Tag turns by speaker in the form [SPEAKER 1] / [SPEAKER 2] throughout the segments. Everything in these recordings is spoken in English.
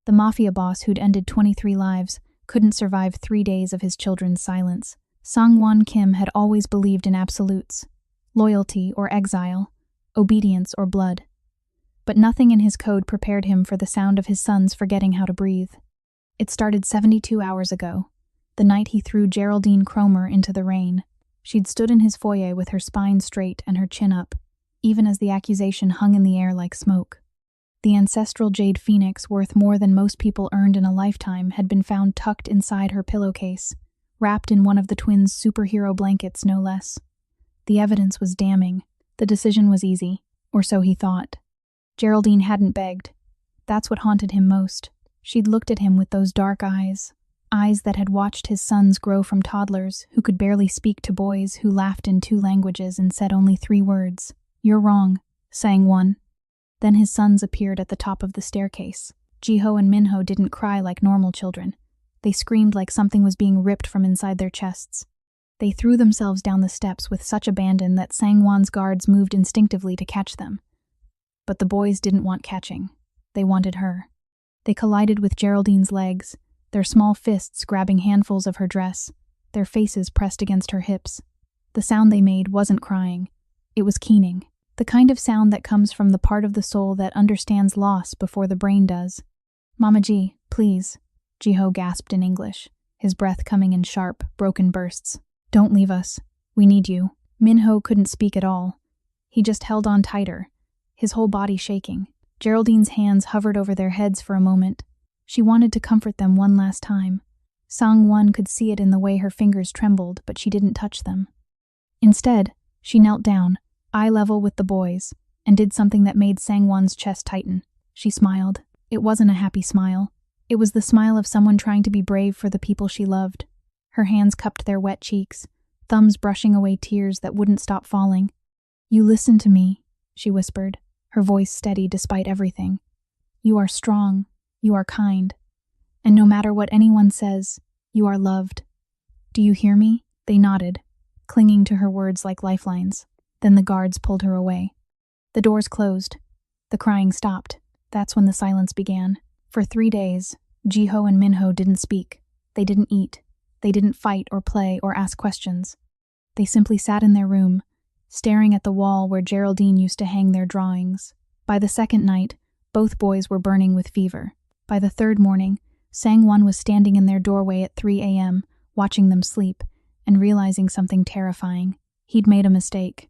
[SPEAKER 1] The Mafia boss who'd ended 23 lives couldn't survive 3 days of his children's silence. Sang-won Kim had always believed in absolutes: loyalty or exile, obedience or blood. But nothing in his code prepared him for the sound of his sons forgetting how to breathe. It started 72 hours ago, the night he threw Geraldine Cromer into the rain. She'd stood in his foyer with her spine straight and her chin up, even as the accusation hung in the air like smoke. The ancestral jade phoenix, worth more than most people earned in a lifetime, had been found tucked inside her pillowcase, wrapped in one of the twins' superhero blankets, no less. The evidence was damning. The decision was easy, or so he thought. Geraldine hadn't begged. That's what haunted him most. She'd looked at him with those dark eyes that had watched his sons grow from toddlers who could barely speak to boys who laughed in 2 languages and said only 3 words. "You're wrong," sang one. Then his sons appeared at the top of the staircase. Jiho and Minho didn't cry like normal children. They screamed like something was being ripped from inside their chests. They threw themselves down the steps with such abandon that Sang-won's guards moved instinctively to catch them. But the boys didn't want catching. They wanted her. They collided with Geraldine's legs, their small fists grabbing handfuls of her dress, their faces pressed against her hips. The sound they made wasn't crying. It was keening, the kind of sound that comes from the part of the soul that understands loss before the brain does. "Mama Ji, please," Jiho gasped in English, his breath coming in sharp, broken bursts. "Don't leave us. We need you." Minho couldn't speak at all. He just held on tighter, his whole body shaking. Geraldine's hands hovered over their heads for a moment. She wanted to comfort them one last time. Sang-won could see it in the way her fingers trembled, but she didn't touch them. Instead, she knelt down, eye level with the boys, and did something that made Sang-won's chest tighten. She smiled. It wasn't a happy smile. It was the smile of someone trying to be brave for the people she loved. Her hands cupped their wet cheeks, thumbs brushing away tears that wouldn't stop falling. "You listen to me," she whispered, her voice steady despite everything. "You are strong. You are kind. And no matter what anyone says, you are loved. Do you hear me?" They nodded, clinging to her words like lifelines. Then the guards pulled her away. The doors closed. The crying stopped. That's when the silence began. For 3 days, Jiho and Minho didn't speak. They didn't eat. They didn't fight or play or ask questions. They simply sat in their room, staring at the wall where Geraldine used to hang their drawings. By the second night, both boys were burning with fever. By the third morning, Sang-won was standing in their doorway at 3 a.m., watching them sleep, and realizing something terrifying. He'd made a mistake.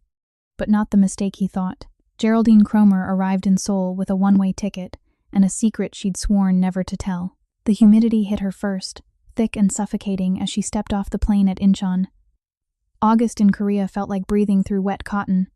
[SPEAKER 1] But not the mistake he thought. Geraldine Cromer arrived in Seoul with a one-way ticket and a secret she'd sworn never to tell. The humidity hit her first, thick and suffocating as she stepped off the plane at Incheon. August in Korea felt like breathing through wet cotton.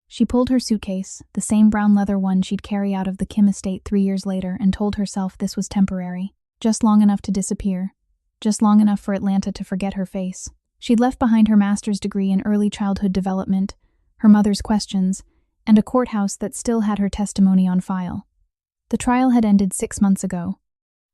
[SPEAKER 1] She pulled her suitcase, the same brown leather one she'd carry out of the Kim estate 3 years later, and told herself this was temporary, just long enough to disappear, just long enough for Atlanta to forget her face. She'd left behind her master's degree in early childhood development, her mother's questions, and a courthouse that still had her testimony on file. The trial had ended 6 months ago.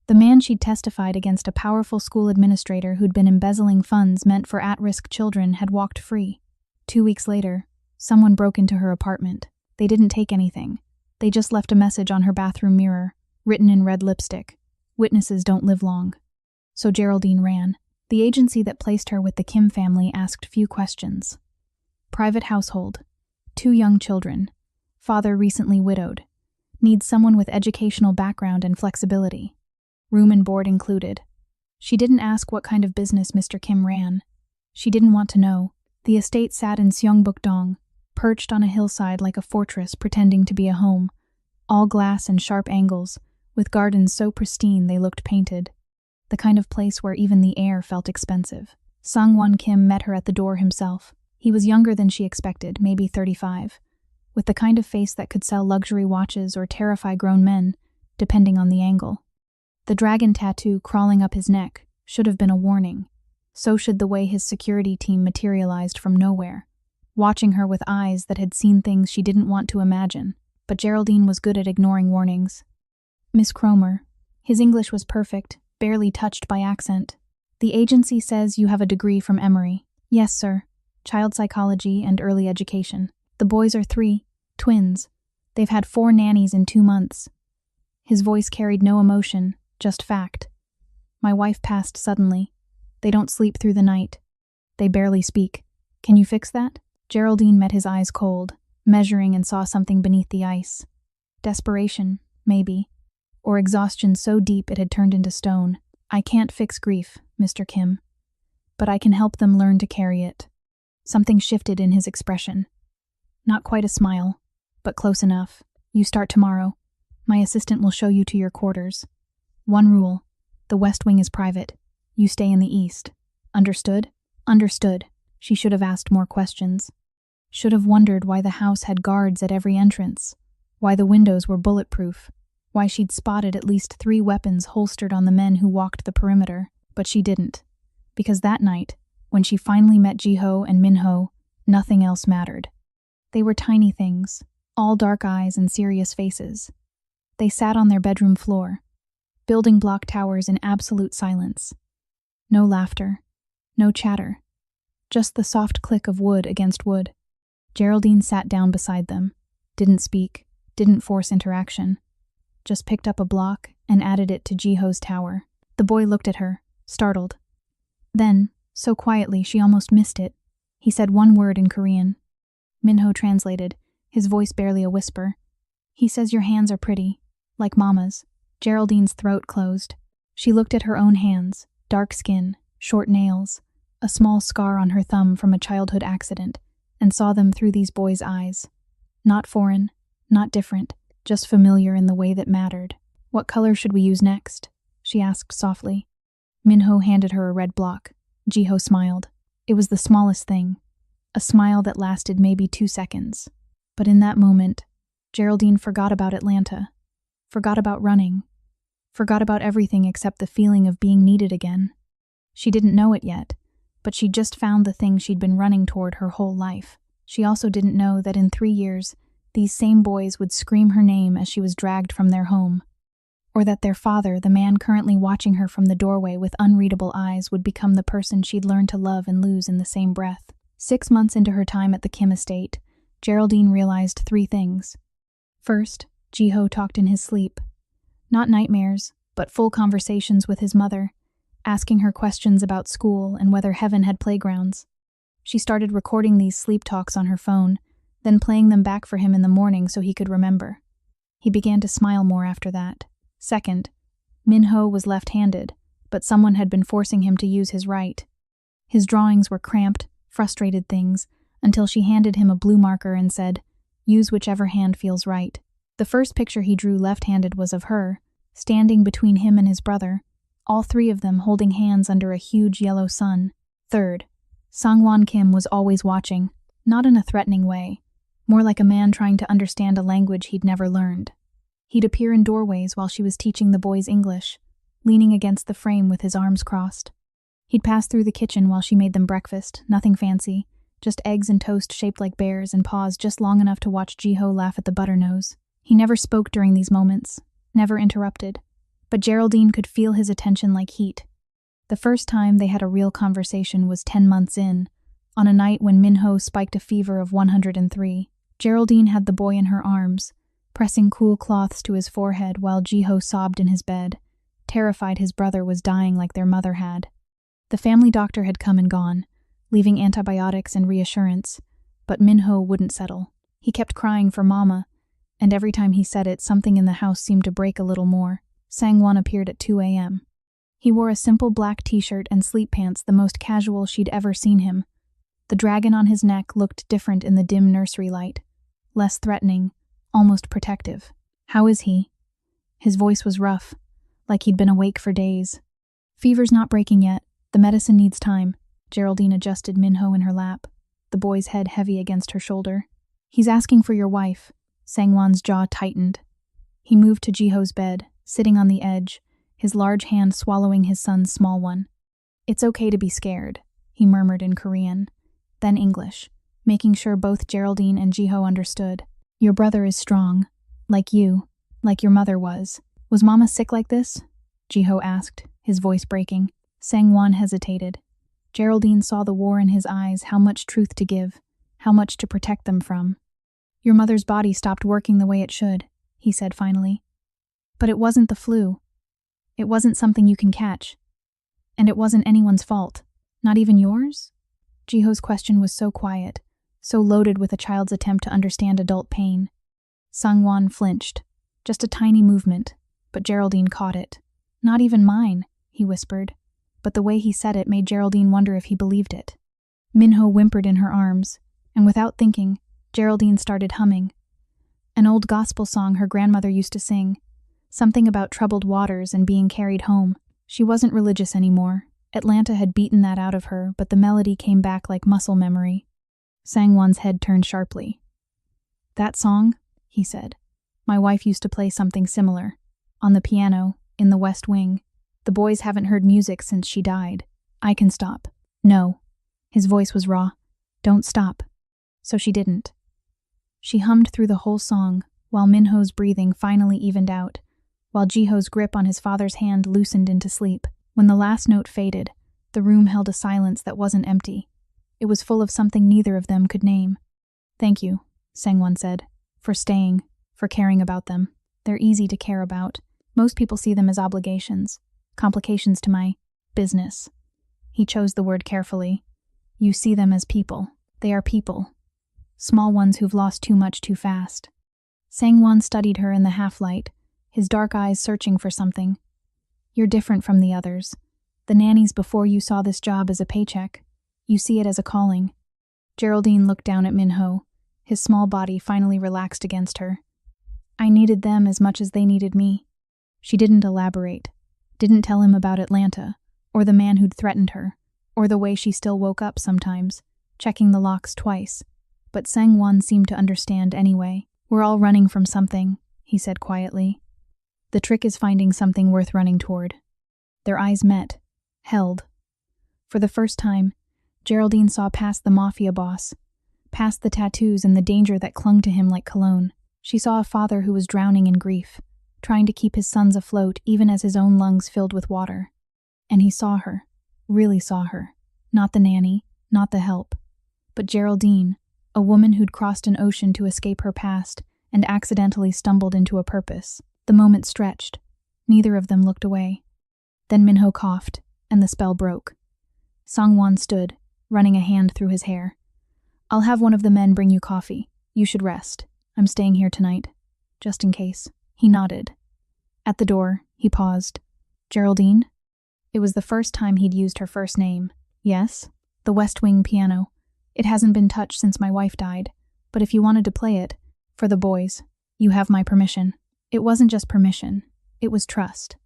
[SPEAKER 1] The man she'd testified against, a powerful school administrator who'd been embezzling funds meant for at-risk children, had walked free. 2 weeks later, someone broke into her apartment. They didn't take anything. They just left a message on her bathroom mirror, written in red lipstick: "Witnesses don't live long." So Geraldine ran. The agency that placed her with the Kim family asked few questions. Private household. 2 young children. Father recently widowed. Needs someone with educational background and flexibility. Room and board included. She didn't ask what kind of business Mr. Kim ran. She didn't want to know. The estate sat in Seongbuk-dong, perched on a hillside like a fortress pretending to be a home. All glass and sharp angles, with gardens so pristine they looked painted. The kind of place where even the air felt expensive. Sang-won Kim met her at the door himself. He was younger than she expected, maybe 35, with the kind of face that could sell luxury watches or terrify grown men, depending on the angle. The dragon tattoo crawling up his neck should have been a warning. So should the way his security team materialized from nowhere, watching her with eyes that had seen things she didn't want to imagine. But Geraldine was good at ignoring warnings. "Miss Cromer." His English was perfect, barely touched by accent. "The agency says you have a degree from Emory." "Yes, sir. Child psychology and early education. The boys are 3, twins. They've had 4 nannies in 2 months. His voice carried no emotion, Just fact. My wife passed suddenly. They don't sleep through the night. They barely speak. Can you fix that? Geraldine met his eyes cold, measuring, and saw something beneath the ice. Desperation, maybe. Or exhaustion so deep it had turned into stone. I can't fix grief, Mr. Kim. But I can help them learn to carry it. Something shifted in his expression. Not quite a smile, but close enough. You start tomorrow. My assistant will show you to your quarters. One rule. The West Wing is private. You stay in the East. Understood? Understood. She should have asked more questions. Should have wondered why the house had guards at every entrance. Why the windows were bulletproof. Why she'd spotted at least 3 weapons holstered on the men who walked the perimeter. But she didn't. Because that night, when she finally met Ji-ho and Min-ho, nothing else mattered. They were tiny things, all dark eyes and serious faces. They sat on their bedroom floor, building block towers in absolute silence. No laughter, no chatter, just the soft click of wood against wood. Geraldine sat down beside them, didn't speak, didn't force interaction, just picked up a block and added it to Ji-ho's tower. The boy looked at her, startled. Then, so quietly she almost missed it, he said one word in Korean. Min-ho translated, his voice barely a whisper. He says your hands are pretty, like Mama's. Geraldine's throat closed. She looked at her own hands, dark skin, short nails, a small scar on her thumb from a childhood accident, and saw them through these boys' eyes. Not foreign, not different, just familiar in the way that mattered. What color should we use next? She asked softly. Min-ho handed her a red block. Ji-ho smiled. It was the smallest thing. A smile that lasted maybe 2 seconds. But in that moment, Geraldine forgot about Atlanta. Forgot about running. Forgot about everything except the feeling of being needed again. She didn't know it yet, but she'd just found the thing she'd been running toward her whole life. She also didn't know that in 3 years, these same boys would scream her name as she was dragged from their home. Or that their father, the man currently watching her from the doorway with unreadable eyes, would become the person she'd learned to love and lose in the same breath. 6 months into her time at the Kim estate, Geraldine realized 3 things. First, Ji-ho talked in his sleep. Not nightmares, but full conversations with his mother, asking her questions about school and whether heaven had playgrounds. She started recording these sleep talks on her phone, then playing them back for him in the morning so he could remember. He began to smile more after that. Second, Min-ho was left-handed, but someone had been forcing him to use his right. His drawings were cramped, frustrated things, until she handed him a blue marker and said, "Use whichever hand feels right." The first picture he drew left-handed was of her, standing between him and his brother, all 3 of them holding hands under a huge yellow sun. Third, Sang-won Kim was always watching, not in a threatening way, more like a man trying to understand a language he'd never learned. He'd appear in doorways while she was teaching the boys English, leaning against the frame with his arms crossed. He'd pass through the kitchen while she made them breakfast, nothing fancy, just eggs and toast shaped like bears, and pause just long enough to watch Ji-ho laugh at the butternose. He never spoke during these moments, never interrupted, but Geraldine could feel his attention like heat. The first time they had a real conversation was 10 months in, on a night when Min-ho spiked a fever of 103. Geraldine had the boy in her arms, pressing cool cloths to his forehead while Ji-ho sobbed in his bed, terrified his brother was dying like their mother had. The family doctor had come and gone, leaving antibiotics and reassurance, but Min-ho wouldn't settle. He kept crying for Mama, and every time he said it, something in the house seemed to break a little more. Sang-won appeared at 2 a.m. He wore a simple black t-shirt and sleep pants, the most casual she'd ever seen him. The dragon on his neck looked different in the dim nursery light, less threatening, almost protective. "How is he?" His voice was rough, like he'd been awake for days. "Fever's not breaking yet. The medicine needs time." Geraldine adjusted Min-ho in her lap, the boy's head heavy against her shoulder. "He's asking for your wife." Sang-won's jaw tightened. He moved to Ji-ho's bed, sitting on the edge, his large hand swallowing his son's small one. "It's okay to be scared," he murmured in Korean, then English, making sure both Geraldine and Ji-ho understood. "Your brother is strong, like you, like your mother was." "Was Mama sick like this?" Ji-ho asked, his voice breaking. Sang-won hesitated. Geraldine saw the war in his eyes, how much truth to give, how much to protect them from. "Your mother's body stopped working the way it should," he said finally. "But it wasn't the flu. It wasn't something you can catch. And it wasn't anyone's fault. Not even yours? Jiho's question was so quiet, so loaded with a child's attempt to understand adult pain. Sangwon flinched. Just a tiny movement, but Geraldine caught it. Not even mine, he whispered, but the way he said it made Geraldine wonder if he believed it. Minho whimpered in her arms, and without thinking, Geraldine started humming. An old gospel song her grandmother used to sing, something about troubled waters and being carried home. She wasn't religious anymore. Atlanta had beaten that out of her, but the melody came back like muscle memory. Sangwon's head turned sharply. That song? He said. My wife used to play something similar. On the piano, in the West Wing. The boys haven't heard music since she died. I can stop. No. His voice was raw. Don't stop. So she didn't. She hummed through the whole song, while Minho's breathing finally evened out, while Jiho's grip on his father's hand loosened into sleep. When the last note faded, the room held a silence that wasn't empty. It was full of something neither of them could name. Thank you, Sangwon said, for staying, for caring about them. They're easy to care about. Most people see them as obligations, complications to my business. He chose the word carefully. You see them as people. They are people. Small ones who've lost too much too fast. Sangwon studied her in the half-light, his dark eyes searching for something. You're different from the others. The nannies before you saw this job as a paycheck. You see it as a calling. Geraldine looked down at Minho, his small body finally relaxed against her. I needed them as much as they needed me. She didn't elaborate, didn't tell him about Atlanta, or the man who'd threatened her, or the way she still woke up sometimes, checking the locks twice. But Sangwon seemed to understand anyway. We're all running from something, he said quietly. The trick is finding something worth running toward. Their eyes met, held. For the first time, Geraldine saw past the Mafia boss, past the tattoos and the danger that clung to him like cologne. She saw a father who was drowning in grief, trying to keep his sons afloat even as his own lungs filled with water. And he saw her, really saw her. Not the nanny, not the help, but Geraldine, a woman who'd crossed an ocean to escape her past and accidentally stumbled into a purpose. The moment stretched. Neither of them looked away. Then Minho coughed, and the spell broke. Sangwon stood, running a hand through his hair. I'll have one of the men bring you coffee. You should rest. I'm staying here tonight. Just in case. He nodded. At the door, he paused. Geraldine? It was the first time he'd used her first name. Yes? The West Wing piano. It hasn't been touched since my wife died, but if you wanted to play it, for the boys, you have my permission. It wasn't just permission, it was trust.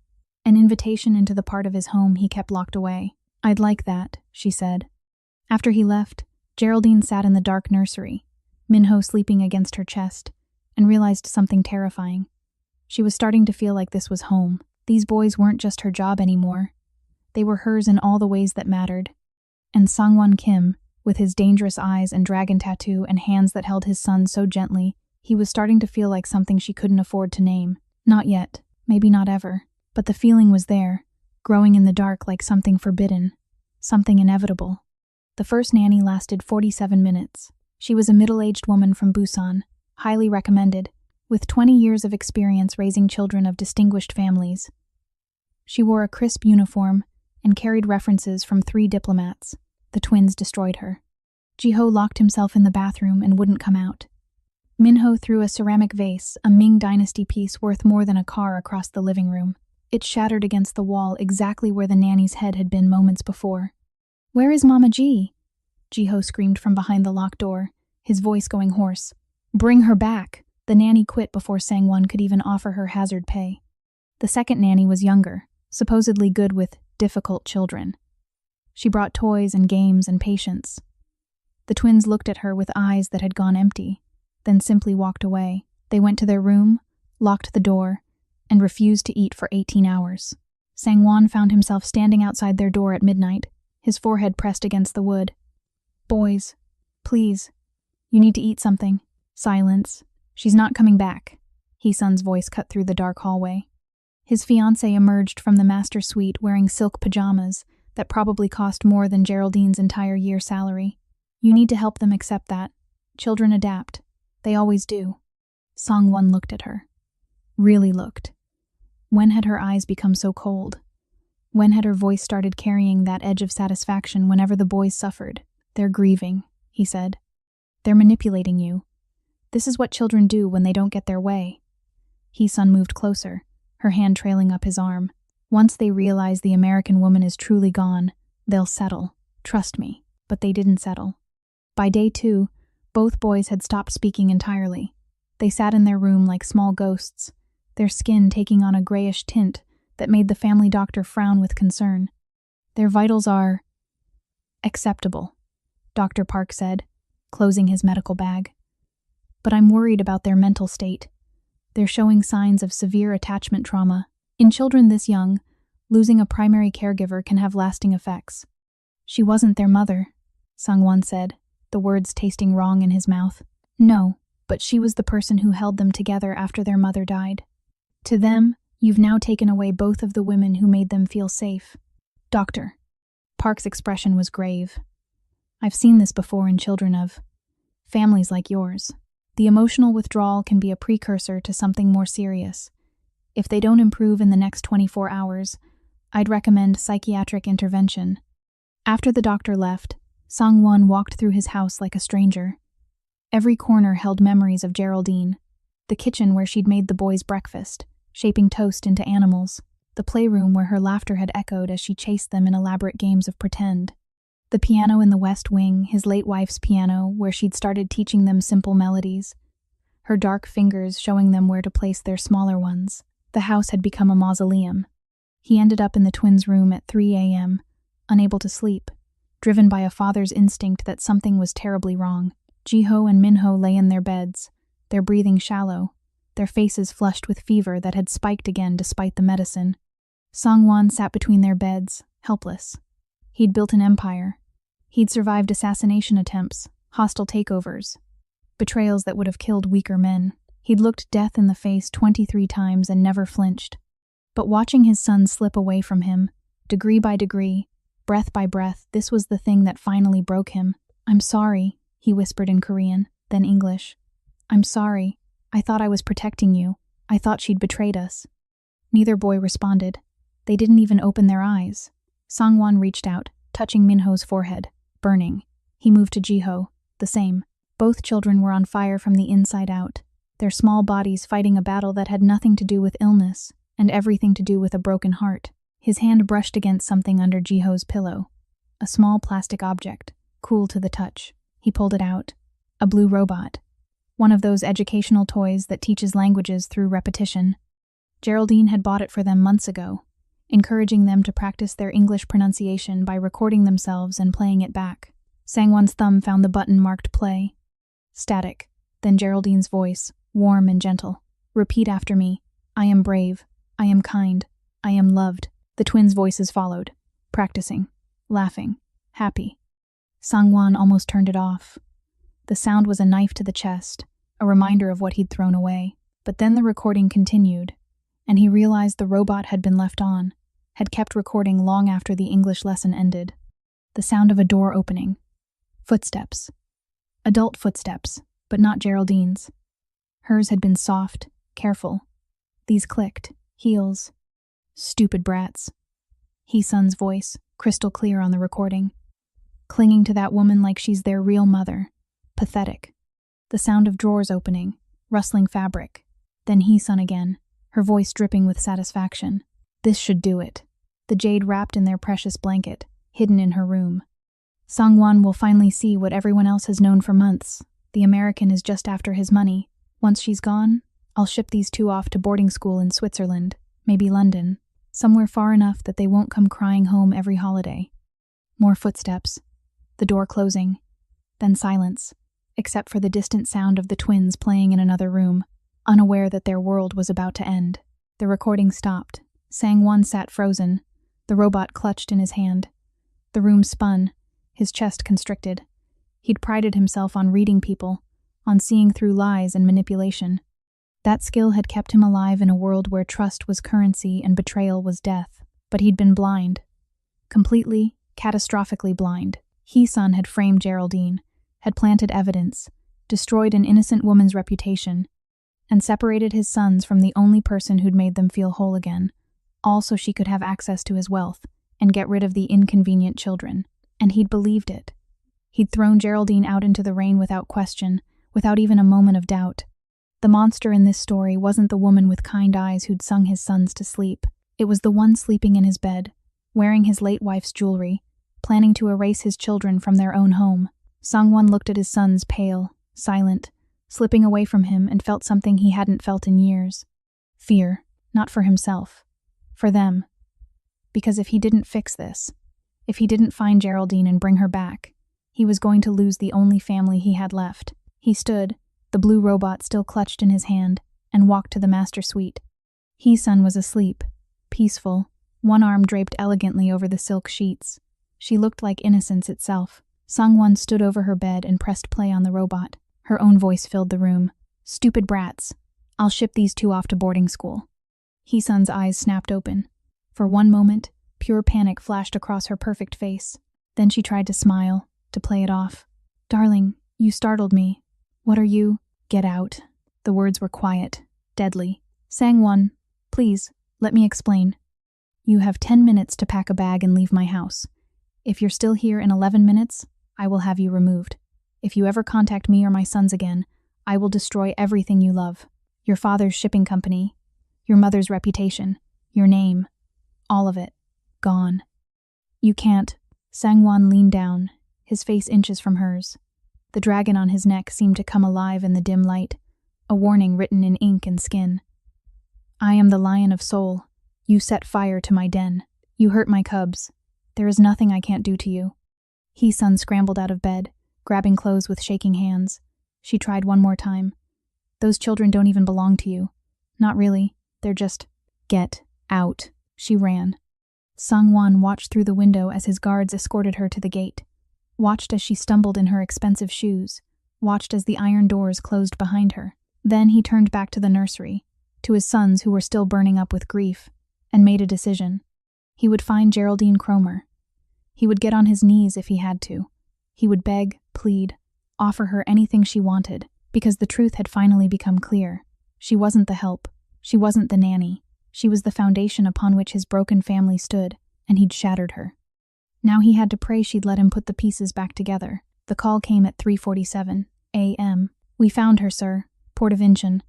[SPEAKER 1] An invitation into the part of his home he kept locked away. I'd like that, she said. After he left, Geraldine sat in the dark nursery, Minho sleeping against her chest, and realized something terrifying. She was starting to feel like this was home. These boys weren't just her job anymore. They were hers in all the ways that mattered. And Sangwon Kim, with his dangerous eyes and dragon tattoo and hands that held his son so gently, he was starting to feel like something she couldn't afford to name. Not yet, maybe not ever, but the feeling was there, growing in the dark like something forbidden, something inevitable. The first nanny lasted 47 minutes. She was a middle-aged woman from Busan, highly recommended, with 20 years of experience raising children of distinguished families. She wore a crisp uniform and carried references from 3 diplomats. The twins destroyed her. Jiho locked himself in the bathroom and wouldn't come out. Minho threw a ceramic vase, a Ming Dynasty piece worth more than a car, across the living room. It shattered against the wall exactly where the nanny's head had been moments before. Where is Mama G? Jiho screamed from behind the locked door, his voice going hoarse. Bring her back! The nanny quit before Sangwon could even offer her hazard pay. The second nanny was younger, supposedly good with difficult children. She brought toys and games and patience. The twins looked at her with eyes that had gone empty, then simply walked away. They went to their room, locked the door, and refused to eat for 18 hours. Sangwon found himself standing outside their door at midnight, his forehead pressed against the wood. Boys, please, you need to eat something. Silence. She's not coming back. Hee-sun's voice cut through the dark hallway. His fiancée emerged from the master suite wearing silk pajamas that probably cost more than Geraldine's entire year's salary. You need to help them accept that. Children adapt. They always do. Sangwon looked at her. Really looked. When had her eyes become so cold? When had her voice started carrying that edge of satisfaction whenever the boys suffered? "They're grieving," he said. "They're manipulating you. This is what children do when they don't get their way." He-sun moved closer, her hand trailing up his arm. "Once they realize the American woman is truly gone, they'll settle. Trust me." But they didn't settle. By day 2, both boys had stopped speaking entirely. They sat in their room like small ghosts, their skin taking on a grayish tint that made the family doctor frown with concern. "Their vitals are acceptable," Dr. Park said, closing his medical bag. "But I'm worried about their mental state. They're showing signs of severe attachment trauma. In children this young, losing a primary caregiver can have lasting effects." "She wasn't their mother," Sang-won said, the words tasting wrong in his mouth. "No, but she was the person who held them together after their mother died. To them, you've now taken away both of the women who made them feel safe." "Doctor." Park's expression was grave. "I've seen this before in children of families like yours. The emotional withdrawal can be a precursor to something more serious. If they don't improve in the next 24 hours, I'd recommend psychiatric intervention." After the doctor left, Sang-won walked through his house like a stranger. Every corner held memories of Geraldine. The kitchen where she'd made the boys breakfast, shaping toast into animals. The playroom where her laughter had echoed as she chased them in elaborate games of pretend. The piano in the West Wing, his late wife's piano, where she'd started teaching them simple melodies. Her dark fingers showing them where to place their smaller ones. The house had become a mausoleum. He ended up in the twins' room at 3 a.m., unable to sleep, driven by a father's instinct that something was terribly wrong. Jiho and Minho lay in their beds, their breathing shallow, their faces flushed with fever that had spiked again despite the medicine. Sang-won sat between their beds, helpless. He'd built an empire. He'd survived assassination attempts, hostile takeovers, betrayals that would have killed weaker men. He'd looked death in the face 23 times and never flinched. But watching his son slip away from him, degree by degree, breath by breath, this was the thing that finally broke him. "I'm sorry," he whispered in Korean, then English. "I'm sorry. I thought I was protecting you. I thought she'd betrayed us." Neither boy responded. They didn't even open their eyes. Sang-won reached out, touching Minho's forehead, burning. He moved to Jiho, the same. Both children were on fire from the inside out, their small bodies fighting a battle that had nothing to do with illness and everything to do with a broken heart. His hand brushed against something under Jiho's pillow. A small plastic object, cool to the touch. He pulled it out. A blue robot. One of those educational toys that teaches languages through repetition. Geraldine had bought it for them months ago, encouraging them to practice their English pronunciation by recording themselves and playing it back. Sang-won's thumb found the button marked play. Static. Then Geraldine's voice, warm and gentle. "Repeat after me. I am brave. I am kind. I am loved." The twins' voices followed, practicing, laughing, happy. Sang-won almost turned it off. The sound was a knife to the chest, a reminder of what he'd thrown away. But then the recording continued, and he realized the robot had been left on, had kept recording long after the English lesson ended. The sound of a door opening. Footsteps. Adult footsteps, but not Geraldine's. Hers had been soft, careful. These clicked, heels. "Stupid brats." He-sun's voice, crystal clear on the recording. "Clinging to that woman like she's their real mother. Pathetic." The sound of drawers opening, rustling fabric. Then He-sun again, her voice dripping with satisfaction. "This should do it." The jade wrapped in their precious blanket, hidden in her room. Sang-won will finally see what everyone else has known for months. The American is just after his money. Once she's gone, I'll ship these two off to boarding school in Switzerland, maybe London, somewhere far enough that they won't come crying home every holiday. More footsteps, the door closing, then silence, except for the distant sound of the twins playing in another room, unaware that their world was about to end. The recording stopped. Sang-won sat frozen, the robot clutched in his hand. The room spun, his chest constricted. He'd prided himself on reading people, on seeing through lies and manipulation. That skill had kept him alive in a world where trust was currency and betrayal was death. But he'd been blind. Completely, catastrophically blind. He-sun had framed Geraldine, had planted evidence, destroyed an innocent woman's reputation, and separated his sons from the only person who'd made them feel whole again, all so she could have access to his wealth and get rid of the inconvenient children. And he'd believed it. He'd thrown Geraldine out into the rain without question, without even a moment of doubt. The monster in this story wasn't the woman with kind eyes who'd sung his sons to sleep. It was the one sleeping in his bed, wearing his late wife's jewelry, planning to erase his children from their own home. Sangwon looked at his sons, pale, silent, slipping away from him, and felt something he hadn't felt in years. Fear, not for himself, for them. Because if he didn't fix this, if he didn't find Geraldine and bring her back, he was going to lose the only family he had left. He stood, the blue robot still clutched in his hand, and walked to the master suite. Hee-sun was asleep, peaceful, one arm draped elegantly over the silk sheets. She looked like innocence itself. Sangwon stood over her bed and pressed play on the robot. Her own voice filled the room. "Stupid brats. I'll ship these two off to boarding school." Hee-sun's eyes snapped open. For one moment, pure panic flashed across her perfect face. Then she tried to smile, to play it off. "Darling, you startled me. What are you?" "Get out." The words were quiet, deadly. "Sangwon, please, let me explain. You have 10 minutes to pack a bag and leave my house. If you're still here in 11 minutes, I will have you removed. If you ever contact me or my sons again, I will destroy everything you love. Your father's shipping company, your mother's reputation, your name, all of it. Gone." "You can't." Sangwon leaned down, his face inches from hers. The dragon on his neck seemed to come alive in the dim light, a warning written in ink and skin. "I am the Lion of Soul. You set fire to my den. You hurt my cubs. There is nothing I can't do to you." Hee-sun scrambled out of bed, grabbing clothes with shaking hands. She tried one more time. "Those children don't even belong to you. Not really. They're just—" "Get out." She ran. Sangwon watched through the window as his guards escorted her to the gate, watched as she stumbled in her expensive shoes, watched as the iron doors closed behind her. Then he turned back to the nursery, to his sons who were still burning up with grief, and made a decision. He would find Geraldine Cromer. He would get on his knees if he had to. He would beg, plead, offer her anything she wanted, because the truth had finally become clear. She wasn't the help. She wasn't the nanny. She was the foundation upon which his broken family stood, and he'd shattered her. Now he had to pray she'd let him put the pieces back together. The call came at 3:47 a.m. "We found her, sir. Port of Incheon.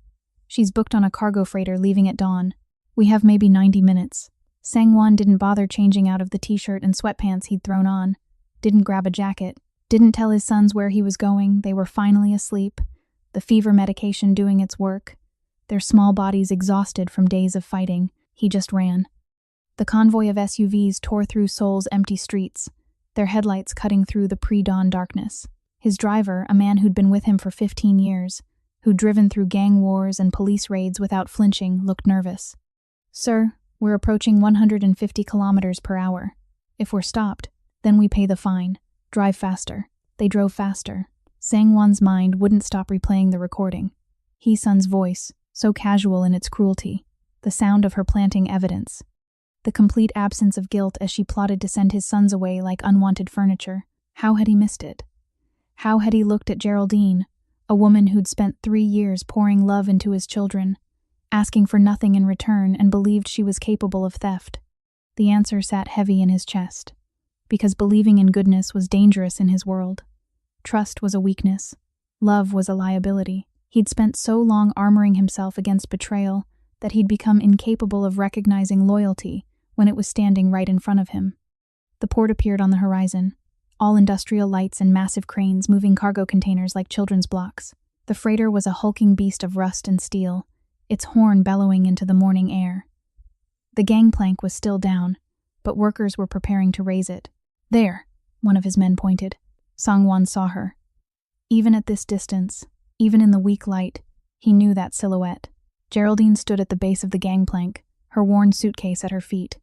[SPEAKER 1] She's booked on a cargo freighter leaving at dawn. We have maybe 90 minutes. Sangwon didn't bother changing out of the t-shirt and sweatpants he'd thrown on, didn't grab a jacket, didn't tell his sons where he was going. They were finally asleep, the fever medication doing its work, their small bodies exhausted from days of fighting. He just ran. The convoy of SUVs tore through Seoul's empty streets, their headlights cutting through the pre-dawn darkness. His driver, a man who'd been with him for 15 years, who'd driven through gang wars and police raids without flinching, looked nervous. "Sir, we're approaching 150 kilometers per hour. If we're stopped, then we pay the fine. Drive faster." They drove faster. Sangwon's mind wouldn't stop replaying the recording. Hee-sun's voice, so casual in its cruelty, the sound of her planting evidence, the complete absence of guilt as she plotted to send his sons away like unwanted furniture. How had he missed it? How had he looked at Geraldine, a woman who'd spent 3 years pouring love into his children, asking for nothing in return, and believed she was capable of theft? The answer sat heavy in his chest, because believing in goodness was dangerous in his world. Trust was a weakness. Love was a liability. He'd spent so long armoring himself against betrayal that he'd become incapable of recognizing loyalty when it was standing right in front of him. The port appeared on the horizon, all industrial lights and massive cranes moving cargo containers like children's blocks. The freighter was a hulking beast of rust and steel, its horn bellowing into the morning air. The gangplank was still down, but workers were preparing to raise it. "There," one of his men pointed. Sangwon saw her. Even at this distance, even in the weak light, he knew that silhouette. Geraldine stood at the base of the gangplank, her worn suitcase at her feet.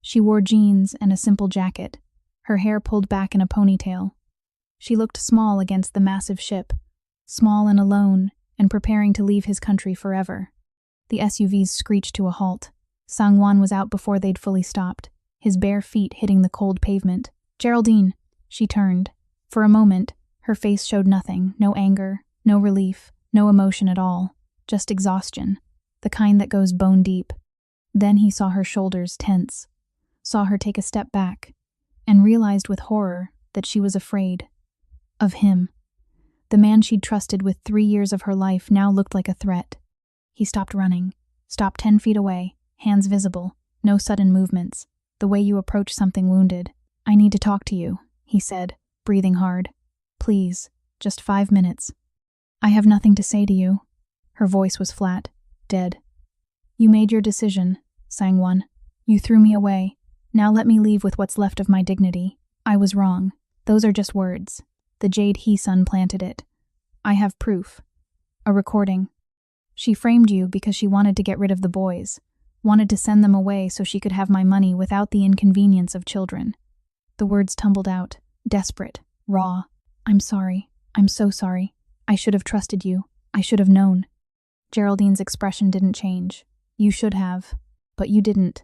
[SPEAKER 1] She wore jeans and a simple jacket, her hair pulled back in a ponytail. She looked small against the massive ship, small and alone, and preparing to leave his country forever. The SUVs screeched to a halt. Sangwon was out before they'd fully stopped, his bare feet hitting the cold pavement. "Geraldine!" She turned. For a moment, her face showed nothing, no anger, no relief, no emotion at all. just exhaustion, the kind that goes bone deep. Then he saw her shoulders tense, saw her take a step back, and realized with horror that she was afraid. Of him. The man she'd trusted with 3 years of her life now looked like a threat. He stopped running, stopped 10 feet away, hands visible, no sudden movements, the way you approach something wounded. "I need to talk to you," he said, breathing hard. "Please, just 5 minutes." "I have nothing to say to you." Her voice was flat, dead. "You made your decision," sang one. "You threw me away. Now let me leave with what's left of my dignity. I was wrong. Those are just words. The jade he-sun planted it. I have proof. A recording. She framed you because she wanted to get rid of the boys, wanted to send them away so she could have my money without the inconvenience of children." The words tumbled out, desperate, raw. "I'm sorry. I'm so sorry. I should have trusted you. I should have known." Geraldine's expression didn't change. "You should have. But you didn't.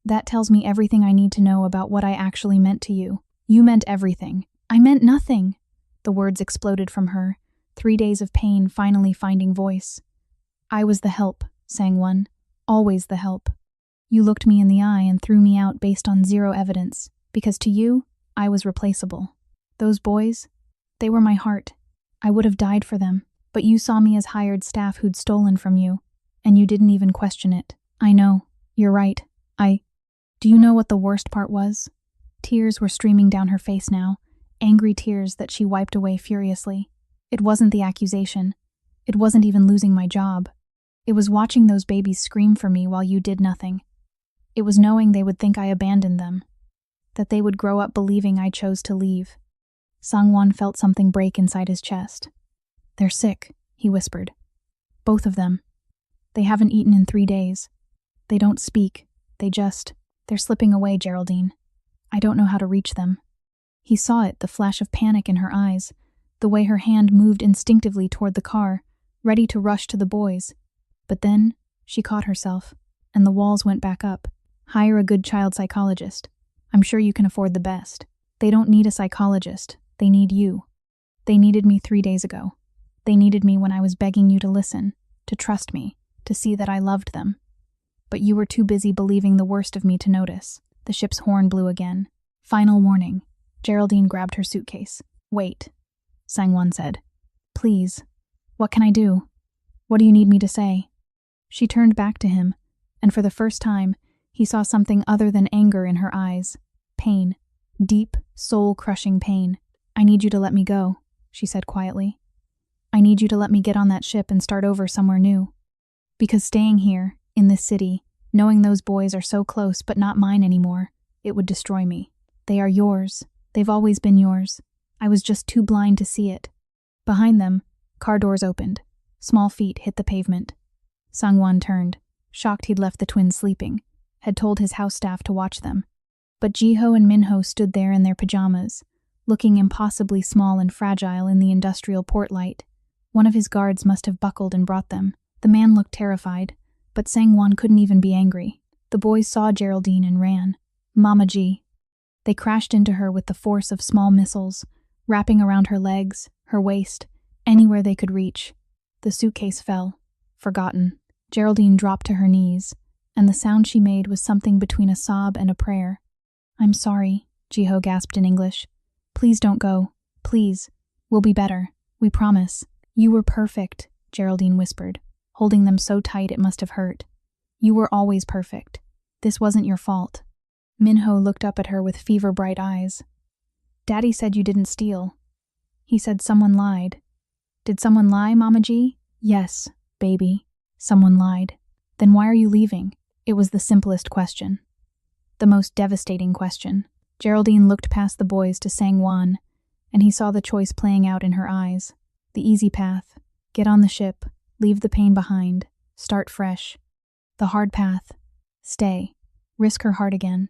[SPEAKER 1] That tells me everything I need to know about what I actually meant to you. You meant everything. I meant nothing." The words exploded from her, 3 days of pain finally finding voice. "I was the help," sang one. "Always the help. You looked me in the eye and threw me out based on 0 evidence, because to you, I was replaceable. Those boys, they were my heart. I would have died for them, but you saw me as hired staff who'd stolen from you, and you didn't even question it. I know. You're right. Do you know what the worst part was?" Tears were streaming down her face now, angry tears that she wiped away furiously. "It wasn't the accusation. It wasn't even losing my job. It was watching those babies scream for me while you did nothing. It was knowing they would think I abandoned them, that they would grow up believing I chose to leave." Sangwon felt something break inside his chest. "They're sick," he whispered. "Both of them. They haven't eaten in 3 days. They don't speak. They're slipping away, Geraldine. I don't know how to reach them." He saw it, the flash of panic in her eyes, the way her hand moved instinctively toward the car, ready to rush to the boys. But then, she caught herself, and the walls went back up. "Hire a good child psychologist. I'm sure you can afford the best. They don't need a psychologist. They need you. They needed me 3 days ago. They needed me when I was begging you to listen, to trust me, to see that I loved them. But you were too busy believing the worst of me to notice." The ship's horn blew again. "Final warning." Geraldine grabbed her suitcase. "Wait," Sangwon said. "Please. What can I do? What do you need me to say?" She turned back to him, and for the first time, he saw something other than anger in her eyes. Pain. Deep, soul-crushing pain. "I need you to let me go," she said quietly. "I need you to let me get on that ship and start over somewhere new. Because staying here, in this city, knowing those boys are so close but not mine anymore, it would destroy me. They are yours. They've always been yours. I was just too blind to see it." Behind them, car doors opened. Small feet hit the pavement. Sangwon turned, shocked he'd left the twins sleeping, had told his house staff to watch them. But Jiho and Minho stood there in their pajamas, looking impossibly small and fragile in the industrial port light. One of his guards must have buckled and brought them. The man looked terrified, but Sangwon couldn't even be angry. The boys saw Geraldine and ran. "Mama G." They crashed into her with the force of small missiles, wrapping around her legs, her waist, anywhere they could reach. The suitcase fell, forgotten. Geraldine dropped to her knees, and the sound she made was something between a sob and a prayer. "I'm sorry," Jiho gasped in English. "Please don't go. Please. We'll be better. We promise." "You were perfect," Geraldine whispered, holding them so tight it must have hurt. "You were always perfect. This wasn't your fault." Minho looked up at her with fever-bright eyes. "Daddy said you didn't steal. He said someone lied." "Did someone lie, Mama G?" "Yes, baby. Someone lied." "Then why are you leaving?" It was the simplest question. The most devastating question. Geraldine looked past the boys to Sangwon, and he saw the choice playing out in her eyes. The easy path. Get on the ship. Leave the pain behind. Start fresh. The hard path. Stay. Risk her heart again.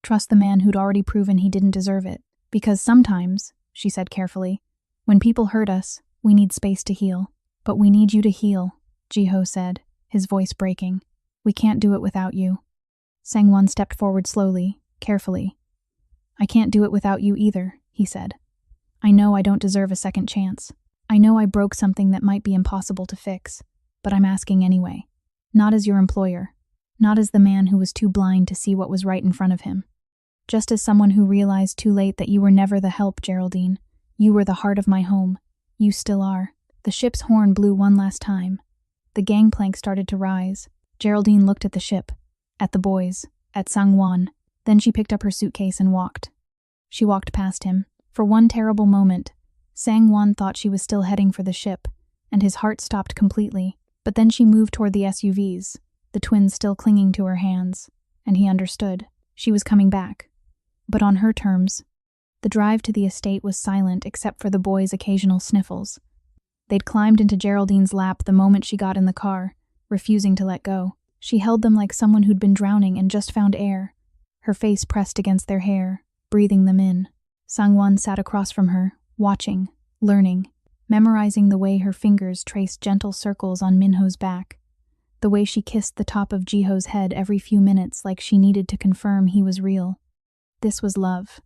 [SPEAKER 1] Trust the man who'd already proven he didn't deserve it. "Because sometimes," she said carefully, "when people hurt us, we need space to heal. But we need you to heal," Jiho said, his voice breaking. "We can't do it without you." Sangwon stepped forward slowly, carefully. "I can't do it without you either," he said. "I know I don't deserve a second chance. I know I broke something that might be impossible to fix. but I'm asking anyway. Not as your employer. Not as the man who was too blind to see what was right in front of him. Just as someone who realized too late that you were never the help, Geraldine. You were the heart of my home. You still are. The ship's horn blew one last time. The gangplank started to rise. Geraldine looked at the ship, at the boys, at Sang-won. Then she picked up her suitcase and walked. She walked past him. For one terrible moment, Sang-won thought she was still heading for the ship, and his heart stopped completely. But then she moved toward the SUVs, the twins still clinging to her hands, and he understood. She was coming back. But on her terms. The drive to the estate was silent except for the boys' occasional sniffles. They'd climbed into Geraldine's lap the moment she got in the car, refusing to let go. She held them like someone who'd been drowning and just found air, her face pressed against their hair, breathing them in. Sang-won sat across from her, watching, learning, memorizing the way her fingers traced gentle circles on Minho's back, the way she kissed the top of Jiho's head every few minutes like she needed to confirm he was real. This was love.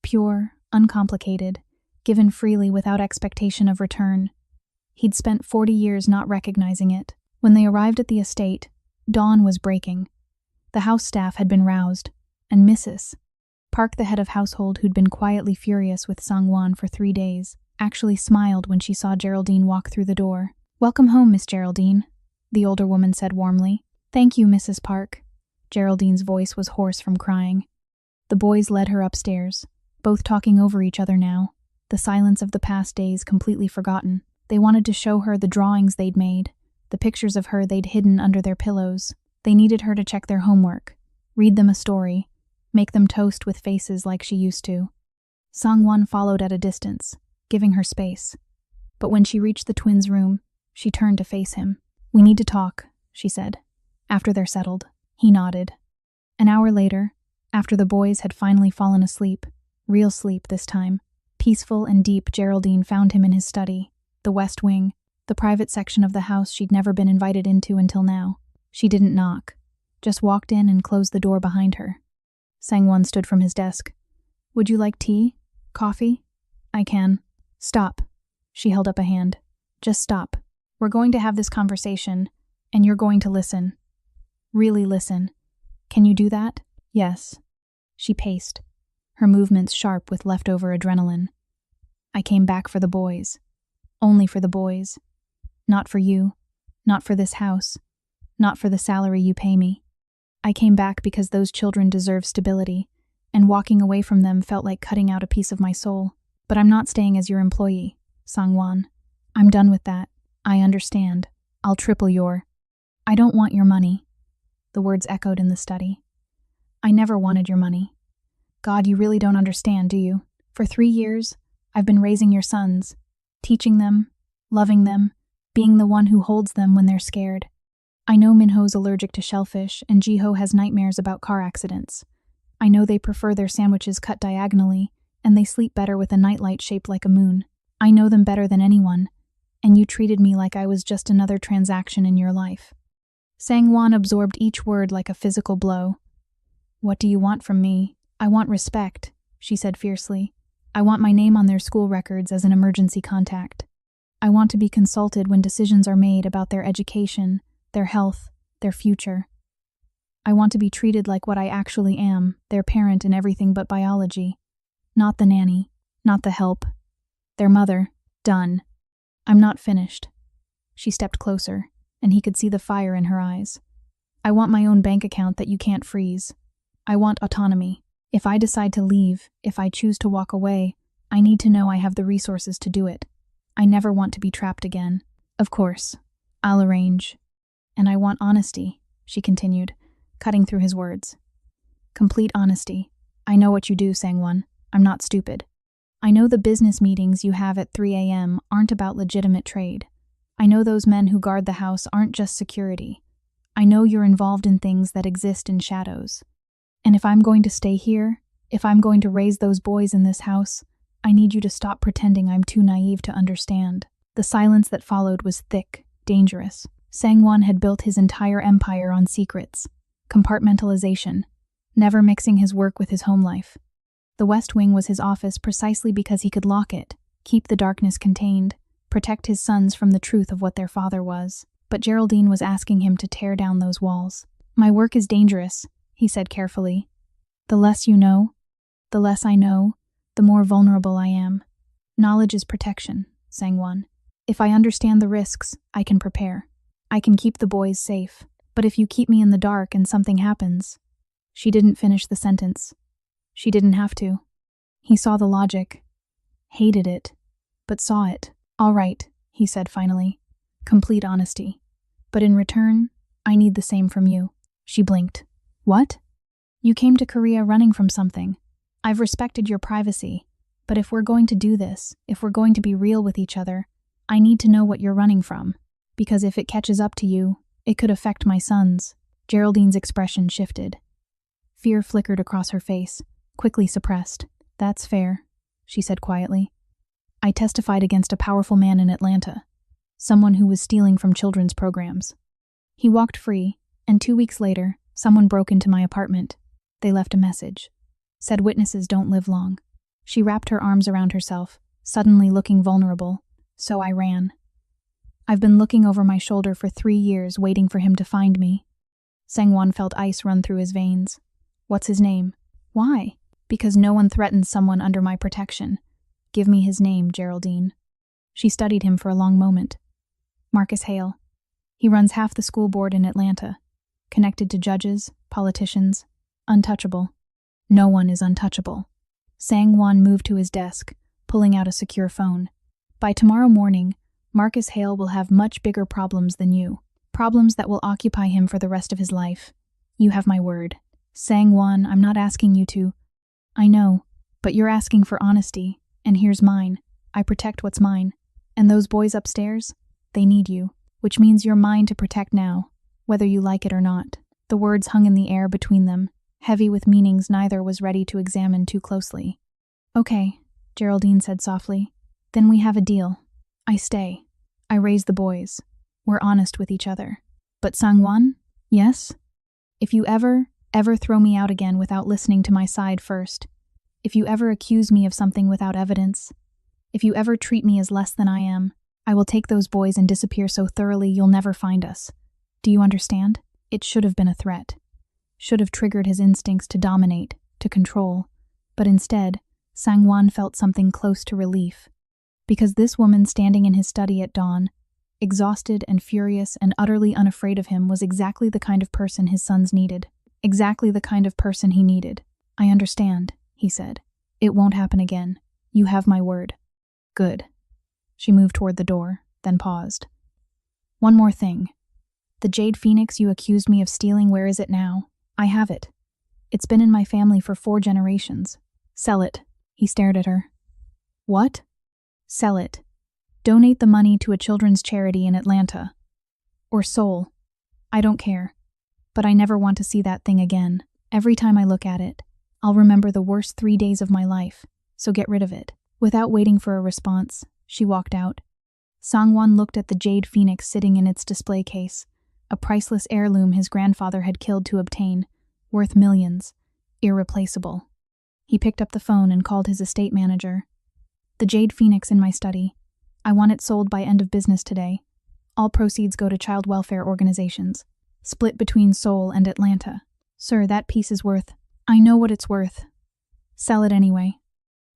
[SPEAKER 1] Pure, uncomplicated, given freely without expectation of return. He'd spent 40 years not recognizing it. When they arrived at the estate, dawn was breaking. The house staff had been roused, and Mrs. Park, the head of household who'd been quietly furious with Sang-won for 3 days, actually smiled when she saw Geraldine walk through the door. "Welcome home, Miss Geraldine," the older woman said warmly. "Thank you, Mrs. Park." Geraldine's voice was hoarse from crying. The boys led her upstairs, both talking over each other now, the silence of the past days completely forgotten. They wanted to show her the drawings they'd made, the pictures of her they'd hidden under their pillows. They needed her to check their homework, read them a story, make them toast with faces like she used to. Sang-won followed at a distance, giving her space. But when she reached the twins' room, she turned to face him. "We need to talk," she said. "After they're settled." He nodded. An hour later, after the boys had finally fallen asleep, real sleep this time, peaceful and deep, Geraldine found him in his study, the West Wing, the private section of the house she'd never been invited into until now. She didn't knock, just walked in and closed the door behind her. Sang-won stood from his desk. "Would you like tea? Coffee?" "I can." "Stop." She held up a hand. "Just stop. We're going to have this conversation, and you're going to listen. Really listen. Can you do that?" "Yes." She paced, her movements sharp with leftover adrenaline. "I came back for the boys. Only for the boys. Not for you. Not for this house. Not for the salary you pay me. I came back because those children deserve stability, and walking away from them felt like cutting out a piece of my soul. But I'm not staying as your employee, Sang-won. I'm done with that. I understand. I'll triple your—" "I don't want your money." The words echoed in the study. "I never wanted your money. God, you really don't understand, do you? For 3 years, I've been raising your sons, teaching them, loving them, being the one who holds them when they're scared. I know Minho's allergic to shellfish and Jiho has nightmares about car accidents. I know they prefer their sandwiches cut diagonally, and they sleep better with a nightlight shaped like a moon. I know them better than anyone, and you treated me like I was just another transaction in your life." Sang-won absorbed each word like a physical blow. "What do you want from me?" "I want respect," she said fiercely. "I want my name on their school records as an emergency contact. I want to be consulted when decisions are made about their education, their health, their future. I want to be treated like what I actually am, their parent in everything but biology. Not the nanny, not the help. Their mother. Done. I'm not finished." She stepped closer, and he could see the fire in her eyes. "I want my own bank account that you can't freeze. I want autonomy. If I decide to leave, if I choose to walk away, I need to know I have the resources to do it. I never want to be trapped again. Of course, I'll arrange. And I want honesty," she continued, cutting through his words. "Complete honesty. I know what you do, Sang-won. I'm not stupid. I know the business meetings you have at 3 a.m. aren't about legitimate trade. I know those men who guard the house aren't just security. I know you're involved in things that exist in shadows. And if I'm going to stay here, if I'm going to raise those boys in this house, I need you to stop pretending I'm too naive to understand." The silence that followed was thick, dangerous. Sang-won had built his entire empire on secrets, compartmentalization, never mixing his work with his home life. The West Wing was his office precisely because he could lock it, keep the darkness contained, protect his sons from the truth of what their father was. but Geraldine was asking him to tear down those walls. "My work is dangerous," he said carefully. "The less you know, the less I know, the more vulnerable I am." "Knowledge is protection," Sang-won. "If I understand the risks, I can prepare. I can keep the boys safe. But if you keep me in the dark and something happens..." She didn't finish the sentence. She didn't have to. He saw the logic. Hated it, but saw it. "All right," he said finally. "Complete honesty. But in return, I need the same from you." She blinked. "What?" "You came to Korea running from something. I've respected your privacy. But if we're going to do this, if we're going to be real with each other, I need to know what you're running from. Because if it catches up to you, it could affect my sons." Geraldine's expression shifted. Fear flickered across her face, quickly suppressed. "That's fair," she said quietly. "I testified against a powerful man in Atlanta, someone who was stealing from children's programs. He walked free, and 2 weeks later, someone broke into my apartment. They left a message. Said witnesses don't live long." She wrapped her arms around herself, suddenly looking vulnerable. "So I ran. I've been looking over my shoulder for 3 years, waiting for him to find me." Sang-won felt ice run through his veins. "What's his name?" "Why?" "Because no one threatens someone under my protection. Give me his name, Geraldine." She studied him for a long moment. "Marcus Hale. He runs half the school board in Atlanta. Connected to judges, politicians. Untouchable." "No one is untouchable." Sang-won moved to his desk, pulling out a secure phone. "By tomorrow morning, Marcus Hale will have much bigger problems than you. Problems that will occupy him for the rest of his life. You have my word." "Sang-won, I'm not asking you to..." "I know, but you're asking for honesty, and here's mine. I protect what's mine. And those boys upstairs, they need you, which means you're mine to protect now, whether you like it or not." The words hung in the air between them, heavy with meanings neither was ready to examine too closely. "Okay," Geraldine said softly. "Then we have a deal. I stay. I raise the boys. We're honest with each other. But Sang-won? Yes? If you ever throw me out again without listening to my side first, if you ever accuse me of something without evidence, if you ever treat me as less than I am, I will take those boys and disappear so thoroughly you'll never find us. Do you understand?" It should have been a threat. Should have triggered his instincts to dominate, to control. But instead, Sang-won felt something close to relief. Because this woman standing in his study at dawn, exhausted and furious and utterly unafraid of him, was exactly the kind of person his sons needed. Exactly the kind of person he needed. "I understand," he said. "It won't happen again. You have my word." "Good." She moved toward the door, then paused. "One more thing. The Jade Phoenix you accused me of stealing, where is it now? I have it. It's been in my family for 4 generations. Sell it." He stared at her. "What?" "Sell it. Donate the money to a children's charity in Atlanta. Or Seoul. I don't care. But I never want to see that thing again. Every time I look at it, I'll remember the worst 3 days of my life, so get rid of it." Without waiting for a response, she walked out. Sang-won looked at the Jade Phoenix sitting in its display case, a priceless heirloom his grandfather had killed to obtain, worth millions, irreplaceable. He picked up the phone and called his estate manager. "The Jade Phoenix in my study. I want it sold by end of business today. All proceeds go to child welfare organizations. Split between Seoul and Atlanta." "Sir, that piece is worth..." "I know what it's worth. Sell it anyway."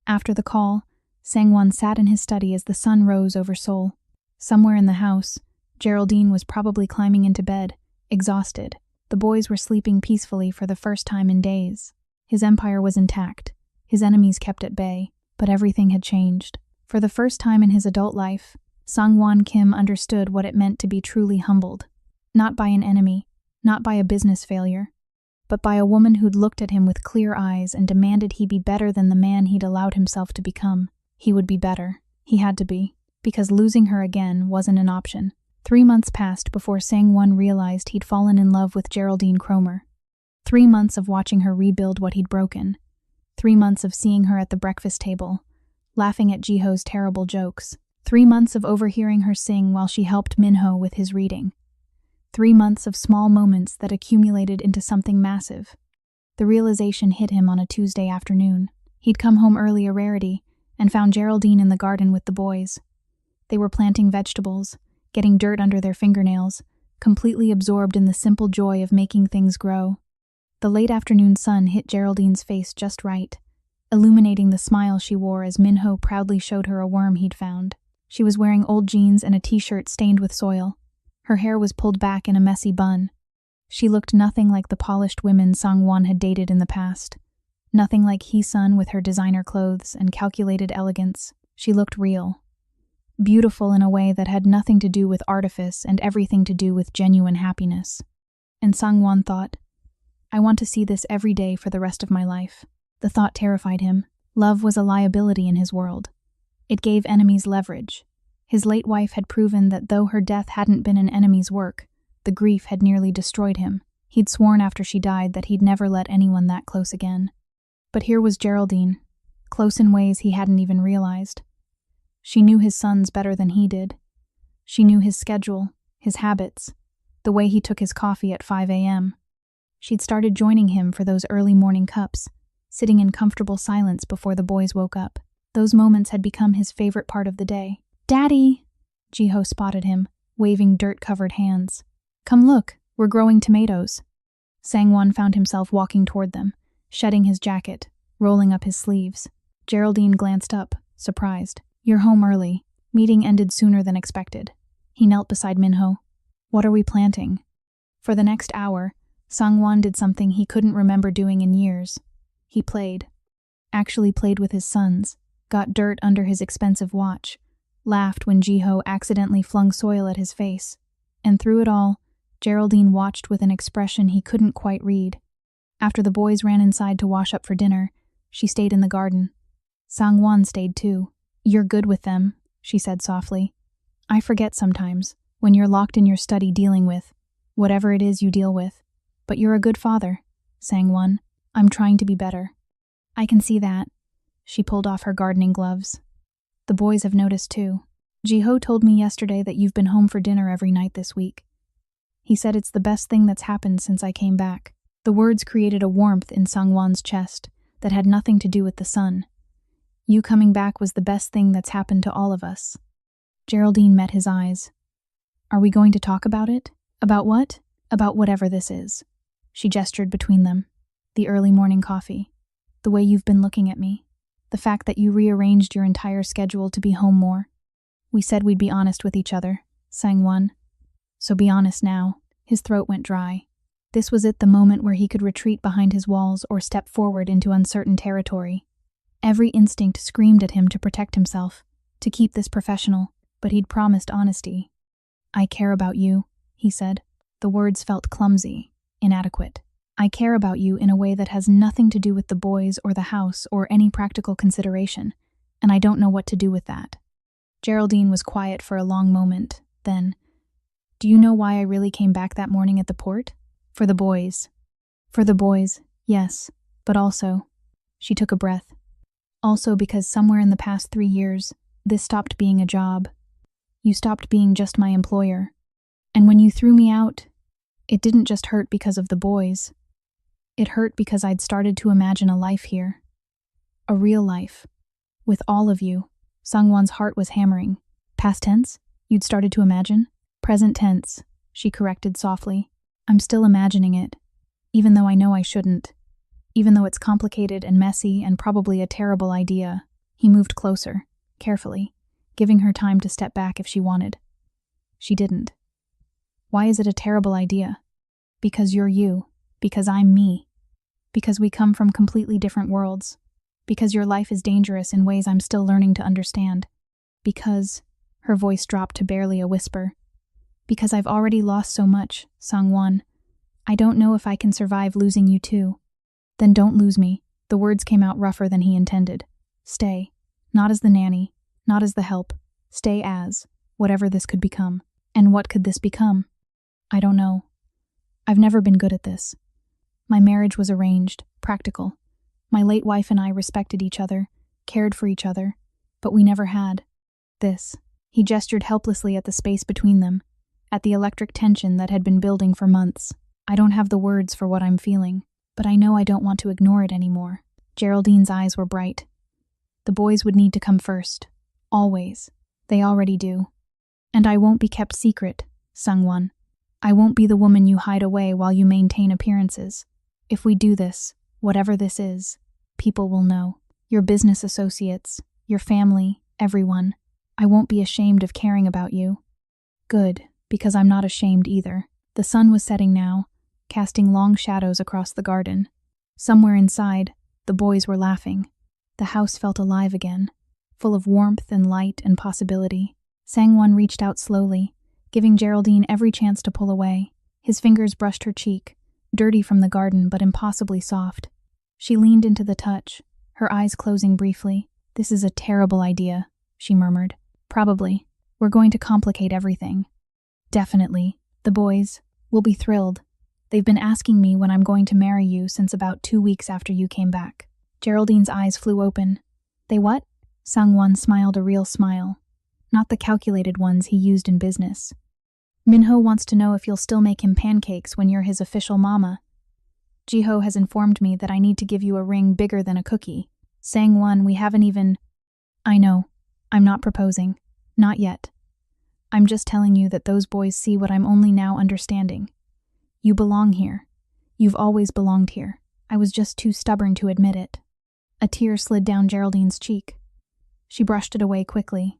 [SPEAKER 1] After the call, Sang-won sat in his study as the sun rose over Seoul. Somewhere in the house, Geraldine was probably climbing into bed, exhausted. The boys were sleeping peacefully for the first time in days. His empire was intact, his enemies kept at bay, but everything had changed. For the first time in his adult life, Sang-won Kim understood what it meant to be truly humbled. Not by an enemy, not by a business failure, but by a woman who'd looked at him with clear eyes and demanded he be better than the man he'd allowed himself to become. He would be better. He had to be, because losing her again wasn't an option. 3 months passed before Sang-won realized he'd fallen in love with Geraldine Cromer. 3 months of watching her rebuild what he'd broken. 3 months of seeing her at the breakfast table, laughing at Jiho's terrible jokes. 3 months of overhearing her sing while she helped Minho with his reading. 3 months of small moments that accumulated into something massive. The realization hit him on a Tuesday afternoon. He'd come home early, a rarity, and found Geraldine in the garden with the boys. They were planting vegetables, getting dirt under their fingernails, completely absorbed in the simple joy of making things grow. The late afternoon sun hit Geraldine's face just right, illuminating the smile she wore as Minho proudly showed her a worm he'd found. She was wearing old jeans and a t-shirt stained with soil. Her hair was pulled back in a messy bun. She looked nothing like the polished women Sang-won had dated in the past. Nothing like Hee-sun with her designer clothes and calculated elegance. She looked real. Beautiful in a way that had nothing to do with artifice and everything to do with genuine happiness. And Sang-won thought, I want to see this every day for the rest of my life. The thought terrified him. Love was a liability in his world. It gave enemies leverage. His late wife had proven that though her death hadn't been an enemy's work, the grief had nearly destroyed him. He'd sworn after she died that he'd never let anyone that close again. But here was Geraldine, close in ways he hadn't even realized. She knew his sons better than he did. She knew his schedule, his habits, the way he took his coffee at 5 a.m. She'd started joining him for those early morning cups, sitting in comfortable silence before the boys woke up. Those moments had become his favorite part of the day. "Daddy!" Jiho spotted him, waving dirt-covered hands. "Come look, we're growing tomatoes." Sang-won found himself walking toward them, shedding his jacket, rolling up his sleeves. Geraldine glanced up, surprised. "You're home early." Meeting ended sooner than expected. He knelt beside Minho. "What are we planting?" For the next hour, Sang-won did something he couldn't remember doing in years. He played. Actually played with his sons, got dirt under his expensive watch, laughed when Jiho accidentally flung soil at his face. And through it all, Geraldine watched with an expression he couldn't quite read. After the boys ran inside to wash up for dinner, she stayed in the garden. Sang-won stayed too. "You're good with them," she said softly. "I forget sometimes, when you're locked in your study dealing with whatever it is you deal with. But you're a good father, Sang-won. I'm trying to be better." "I can see that." She pulled off her gardening gloves. "The boys have noticed too. Jiho told me yesterday that you've been home for dinner every night this week. He said it's the best thing that's happened since I came back." The words created a warmth in Sang-won's chest that had nothing to do with the sun. "You coming back was the best thing that's happened to all of us." Geraldine met his eyes. "Are we going to talk about it?" "About what?" "About whatever this is." She gestured between them. "The early morning coffee. The way you've been looking at me. The fact that you rearranged your entire schedule to be home more. We said we'd be honest with each other," Sang-won. "So be honest now." His throat went dry. This was it, the moment where he could retreat behind his walls or step forward into uncertain territory. Every instinct screamed at him to protect himself, to keep this professional, but he'd promised honesty. "I care about you," he said. The words felt clumsy, inadequate. "I care about you in a way that has nothing to do with the boys or the house or any practical consideration, and I don't know what to do with that." Geraldine was quiet for a long moment, then, "Do you know why I really came back that morning at the port?" "For the boys." "For the boys, yes, but also," she took a breath, "also because somewhere in the past 3 years, this stopped being a job. You stopped being just my employer. And when you threw me out, it didn't just hurt because of the boys. It hurt because I'd started to imagine a life here. A real life. With all of you." Sang-won's heart was hammering. "Past tense? You'd started to imagine?" "Present tense," she corrected softly. "I'm still imagining it, even though I know I shouldn't. Even though it's complicated and messy and probably a terrible idea." He moved closer, carefully, giving her time to step back if she wanted. She didn't. "Why is it a terrible idea?" "Because you're you. Because I'm me. Because we come from completely different worlds. Because your life is dangerous in ways I'm still learning to understand. Because," her voice dropped to barely a whisper, "because I've already lost so much, Sang-won. I don't know if I can survive losing you too." "Then don't lose me." The words came out rougher than he intended. "Stay. Not as the nanny, not as the help. Stay as, whatever this could become." "And what could this become?" "I don't know. I've never been good at this. My marriage was arranged, practical. My late wife and I respected each other, cared for each other, but we never had this." He gestured helplessly at the space between them, at the electric tension that had been building for months. "I don't have the words for what I'm feeling, but I know I don't want to ignore it anymore." Geraldine's eyes were bright. "The boys would need to come first. Always. They already do. And I won't be kept secret, Sungwon. I won't be the woman you hide away while you maintain appearances. If we do this, whatever this is, people will know. Your business associates, your family, everyone. I won't be ashamed of caring about you. Good, because I'm not ashamed either. The sun was setting now, casting long shadows across the garden. Somewhere inside, the boys were laughing. The house felt alive again, full of warmth and light and possibility. Sangwon reached out slowly, giving Geraldine every chance to pull away. His fingers brushed her cheek, dirty from the garden but impossibly soft. She leaned into the touch, her eyes closing briefly. "This is a terrible idea," she murmured. "Probably. We're going to complicate everything." "Definitely. The boys will be thrilled. They've been asking me when I'm going to marry you since about 2 weeks after you came back." Geraldine's eyes flew open. "They what?" Sangwon smiled a real smile, not the calculated ones he used in business. "Minho wants to know if you'll still make him pancakes when you're his official mama. Jiho has informed me that I need to give you a ring bigger than a cookie. Sangwon, we haven't even—" "I know. I'm not proposing. Not yet. I'm just telling you that those boys see what I'm only now understanding. You belong here. You've always belonged here. I was just too stubborn to admit it." A tear slid down Geraldine's cheek. She brushed it away quickly.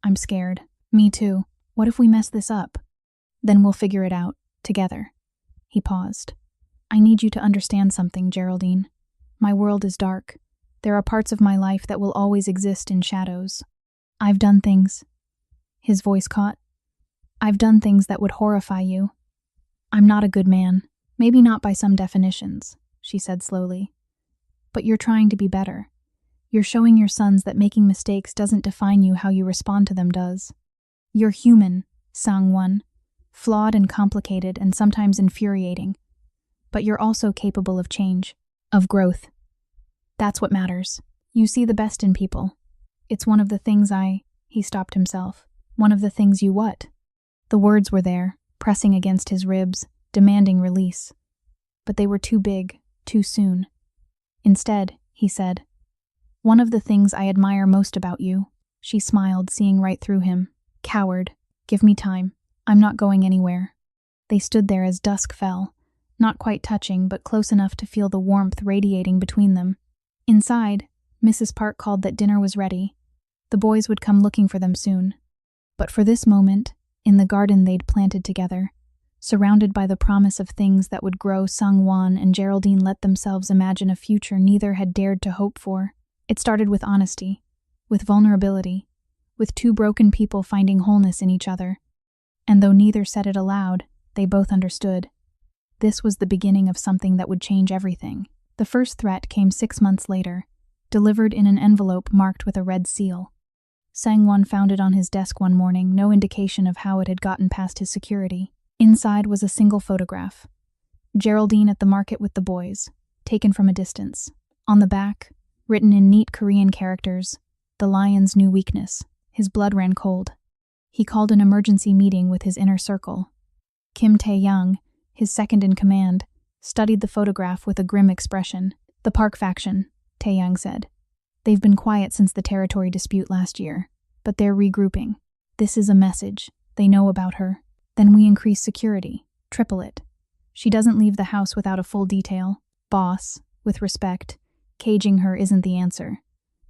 [SPEAKER 1] "I'm scared." "Me too. What if we mess this up?" "Then we'll figure it out, together." He paused. "I need you to understand something, Geraldine. My world is dark. There are parts of my life that will always exist in shadows. I've done things—" His voice caught. "I've done things that would horrify you. I'm not a good man. Maybe not by some definitions," she said slowly. "But you're trying to be better. You're showing your sons that making mistakes doesn't define you. How you respond to them does. You're human, Sangwon, flawed and complicated and sometimes infuriating. But you're also capable of change, of growth. That's what matters. You see the best in people. It's one of the things He stopped himself. "One of the things you what?" The words were there, pressing against his ribs, demanding release. But they were too big, too soon. Instead, he said, "One of the things I admire most about you." She smiled, seeing right through him. "Coward. Give me time. I'm not going anywhere." They stood there as dusk fell, not quite touching, but close enough to feel the warmth radiating between them. Inside, Mrs. Park called that dinner was ready. The boys would come looking for them soon. But for this moment, in the garden they'd planted together, surrounded by the promise of things that would grow, Sangwon and Geraldine let themselves imagine a future neither had dared to hope for. It started with honesty, with vulnerability, with two broken people finding wholeness in each other. And though neither said it aloud, they both understood. This was the beginning of something that would change everything. The first threat came 6 months later, delivered in an envelope marked with a red seal. Sangwon found it on his desk one morning, no indication of how it had gotten past his security. Inside was a single photograph. Geraldine at the market with the boys, taken from a distance. On the back, written in neat Korean characters, "The lion's new weakness." His blood ran cold. He called an emergency meeting with his inner circle. Kim Tae-young, his second in command, studied the photograph with a grim expression. "The Park faction," Tae-young said. "They've been quiet since the territory dispute last year, but they're regrouping. This is a message. They know about her. Then we increase security, triple it. She doesn't leave the house without a full detail. Boss, with respect, caging her isn't the answer.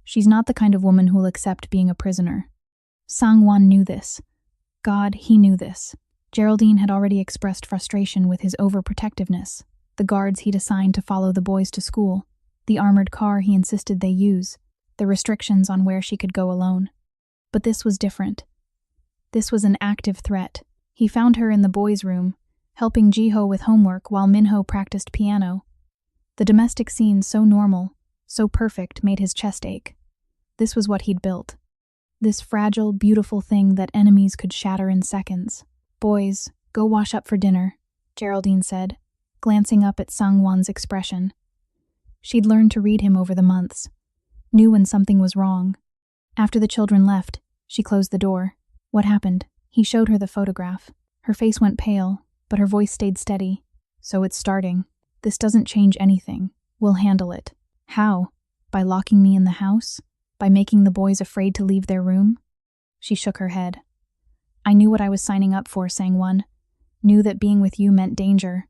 [SPEAKER 1] She's not the kind of woman who'll accept being a prisoner." Sangwon knew this. God, he knew this. Geraldine had already expressed frustration with his overprotectiveness, the guards he'd assigned to follow the boys to school, the armored car he insisted they use, the restrictions on where she could go alone. But this was different. This was an active threat. He found her in the boys' room, helping Jiho with homework while Minho practiced piano. The domestic scene, so normal, so perfect, made his chest ache. This was what he'd built. This fragile, beautiful thing that enemies could shatter in seconds. "Boys, go wash up for dinner," Geraldine said, glancing up at Sangwon's expression. She'd learned to read him over the months, knew when something was wrong. After the children left, she closed the door. "What happened?" He showed her the photograph. Her face went pale, but her voice stayed steady. "So it's starting. This doesn't change anything. We'll handle it." "How? By locking me in the house? By making the boys afraid to leave their room?" She shook her head. I knew what I was signing up for, Sang-won. Knew that being with you meant danger.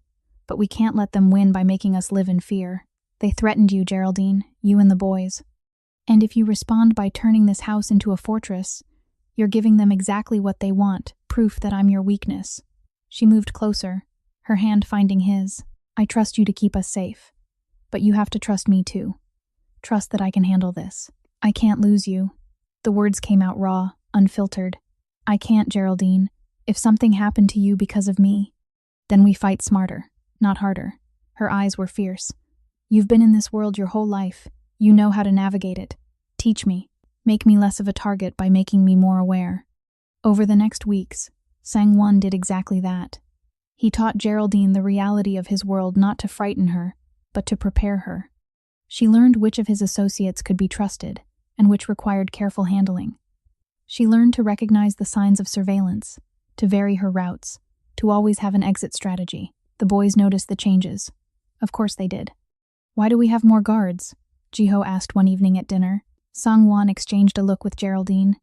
[SPEAKER 1] But we can't let them win by making us live in fear. They threatened you, Geraldine, you and the boys. And if you respond by turning this house into a fortress, you're giving them exactly what they want, proof that I'm your weakness. She moved closer, her hand finding his. I trust you to keep us safe. But you have to trust me too. Trust that I can handle this. I can't lose you. The words came out raw, unfiltered. I can't, Geraldine. If something happened to you because of me, then we fight smarter, not harder. Her eyes were fierce. You've been in this world your whole life. You know how to navigate it. Teach me. Make me less of a target by making me more aware. Over the next weeks, Sang-won did exactly that. He taught Geraldine the reality of his world, not to frighten her, but to prepare her. She learned which of his associates could be trusted, and which required careful handling. She learned to recognize the signs of surveillance, to vary her routes, to always have an exit strategy. The boys noticed the changes. Of course they did. Why do we have more guards? Jiho asked one evening at dinner. Sang-won exchanged a look with Geraldine.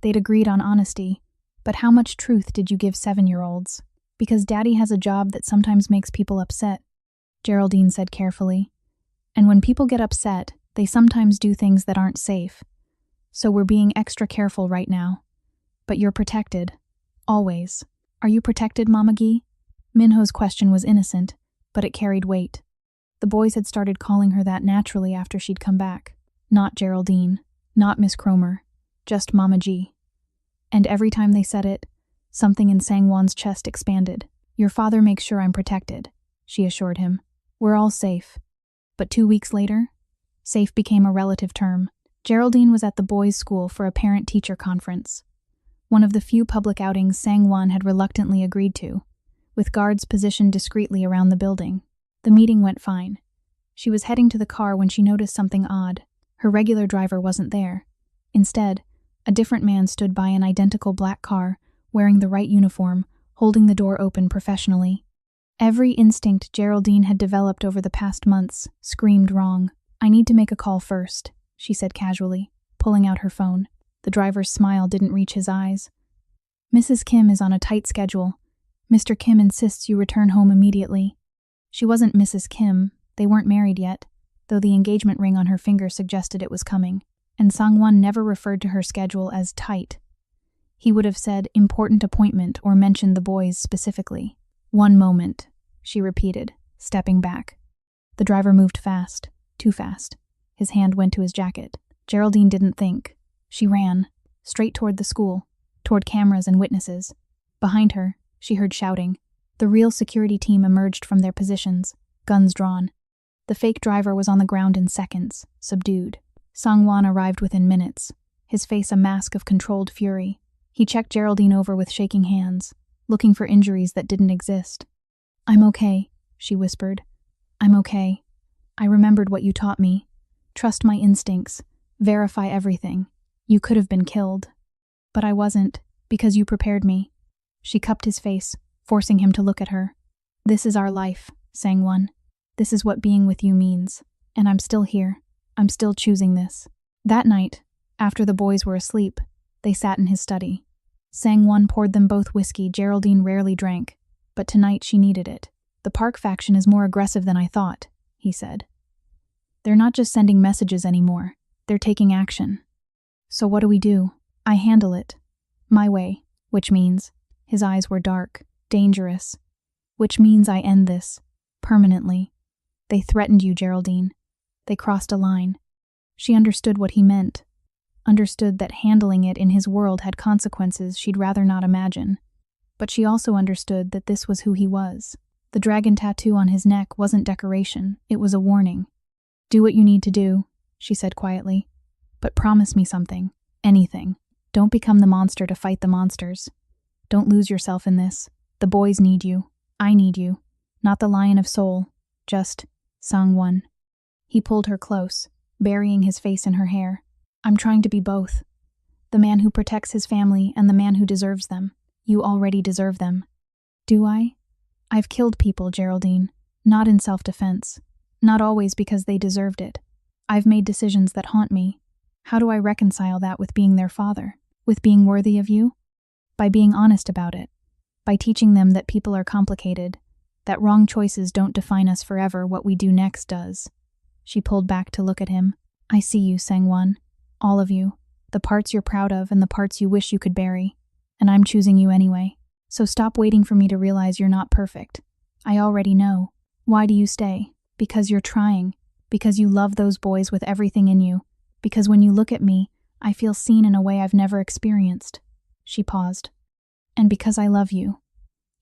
[SPEAKER 1] They'd agreed on honesty. But how much truth did you give 7-year-olds? Because Daddy has a job that sometimes makes people upset, Geraldine said carefully. And when people get upset, they sometimes do things that aren't safe. So we're being extra careful right now. But you're protected. Always. Are you protected, Mama Gi? Minho's question was innocent, but it carried weight. The boys had started calling her that naturally after she'd come back. Not Geraldine, not Miss Cromer, just Mama G. And every time they said it, something in Sang-won's chest expanded. Your father makes sure I'm protected, she assured him. We're all safe. But 2 weeks later, safe became a relative term. Geraldine was at the boys' school for a parent-teacher conference. One of the few public outings Sang-won had reluctantly agreed to, with guards positioned discreetly around the building. The meeting went fine. She was heading to the car when she noticed something odd. Her regular driver wasn't there. Instead, a different man stood by an identical black car, wearing the right uniform, holding the door open professionally. Every instinct Geraldine had developed over the past months screamed wrong. I need to make a call first, she said casually, pulling out her phone. The driver's smile didn't reach his eyes. Mrs. Kim is on a tight schedule. Mr. Kim insists you return home immediately. She wasn't Mrs. Kim. They weren't married yet, though the engagement ring on her finger suggested it was coming. And Sang-won never referred to her schedule as tight. He would have said important appointment or mentioned the boys specifically. 1 moment, she repeated, stepping back. The driver moved fast, too fast. His hand went to his jacket. Geraldine didn't think. She ran, straight toward the school, toward cameras and witnesses. Behind her, she heard shouting. The real security team emerged from their positions, guns drawn. The fake driver was on the ground in seconds, subdued. Sang-won arrived within minutes, his face a mask of controlled fury. He checked Geraldine over with shaking hands, looking for injuries that didn't exist. I'm okay, she whispered. I'm okay. I remembered what you taught me. Trust my instincts. Verify everything. You could have been killed. But I wasn't, because you prepared me. She cupped his face, forcing him to look at her. This is our life, Sang-won. This is what being with you means. And I'm still here. I'm still choosing this. That night, after the boys were asleep, they sat in his study. Sang-won poured them both whiskey Geraldine rarely drank, but tonight she needed it. The Park faction is more aggressive than I thought, he said. They're not just sending messages anymore. They're taking action. So what do? I handle it. My way, which means, his eyes were dark, dangerous, which means I end this, permanently. They threatened you, Geraldine. They crossed a line. She understood what he meant, understood that handling it in his world had consequences she'd rather not imagine. But she also understood that this was who he was. The dragon tattoo on his neck wasn't decoration, it was a warning. Do what you need to do, she said quietly. But promise me something, anything. Don't become the monster to fight the monsters. Don't lose yourself in this. The boys need you. I need you. Not the lion of soul, just Sang-won. He pulled her close, burying his face in her hair. I'm trying to be both. The man who protects his family and the man who deserves them. You already deserve them. Do I? I've killed people, Geraldine. Not in self-defense. Not always because they deserved it. I've made decisions that haunt me. How do I reconcile that with being their father? With being worthy of you? by being honest about it, by teaching them that people are complicated, that wrong choices don't define us forever, what we do next does. She pulled back to look at him. I see you, Sang-won. All of you. The parts you're proud of and the parts you wish you could bury. And I'm choosing you anyway. So stop waiting for me to realize you're not perfect. I already know. Why do you stay? Because you're trying. Because you love those boys with everything in you. Because when you look at me, I feel seen in a way I've never experienced. She paused. And because I love you.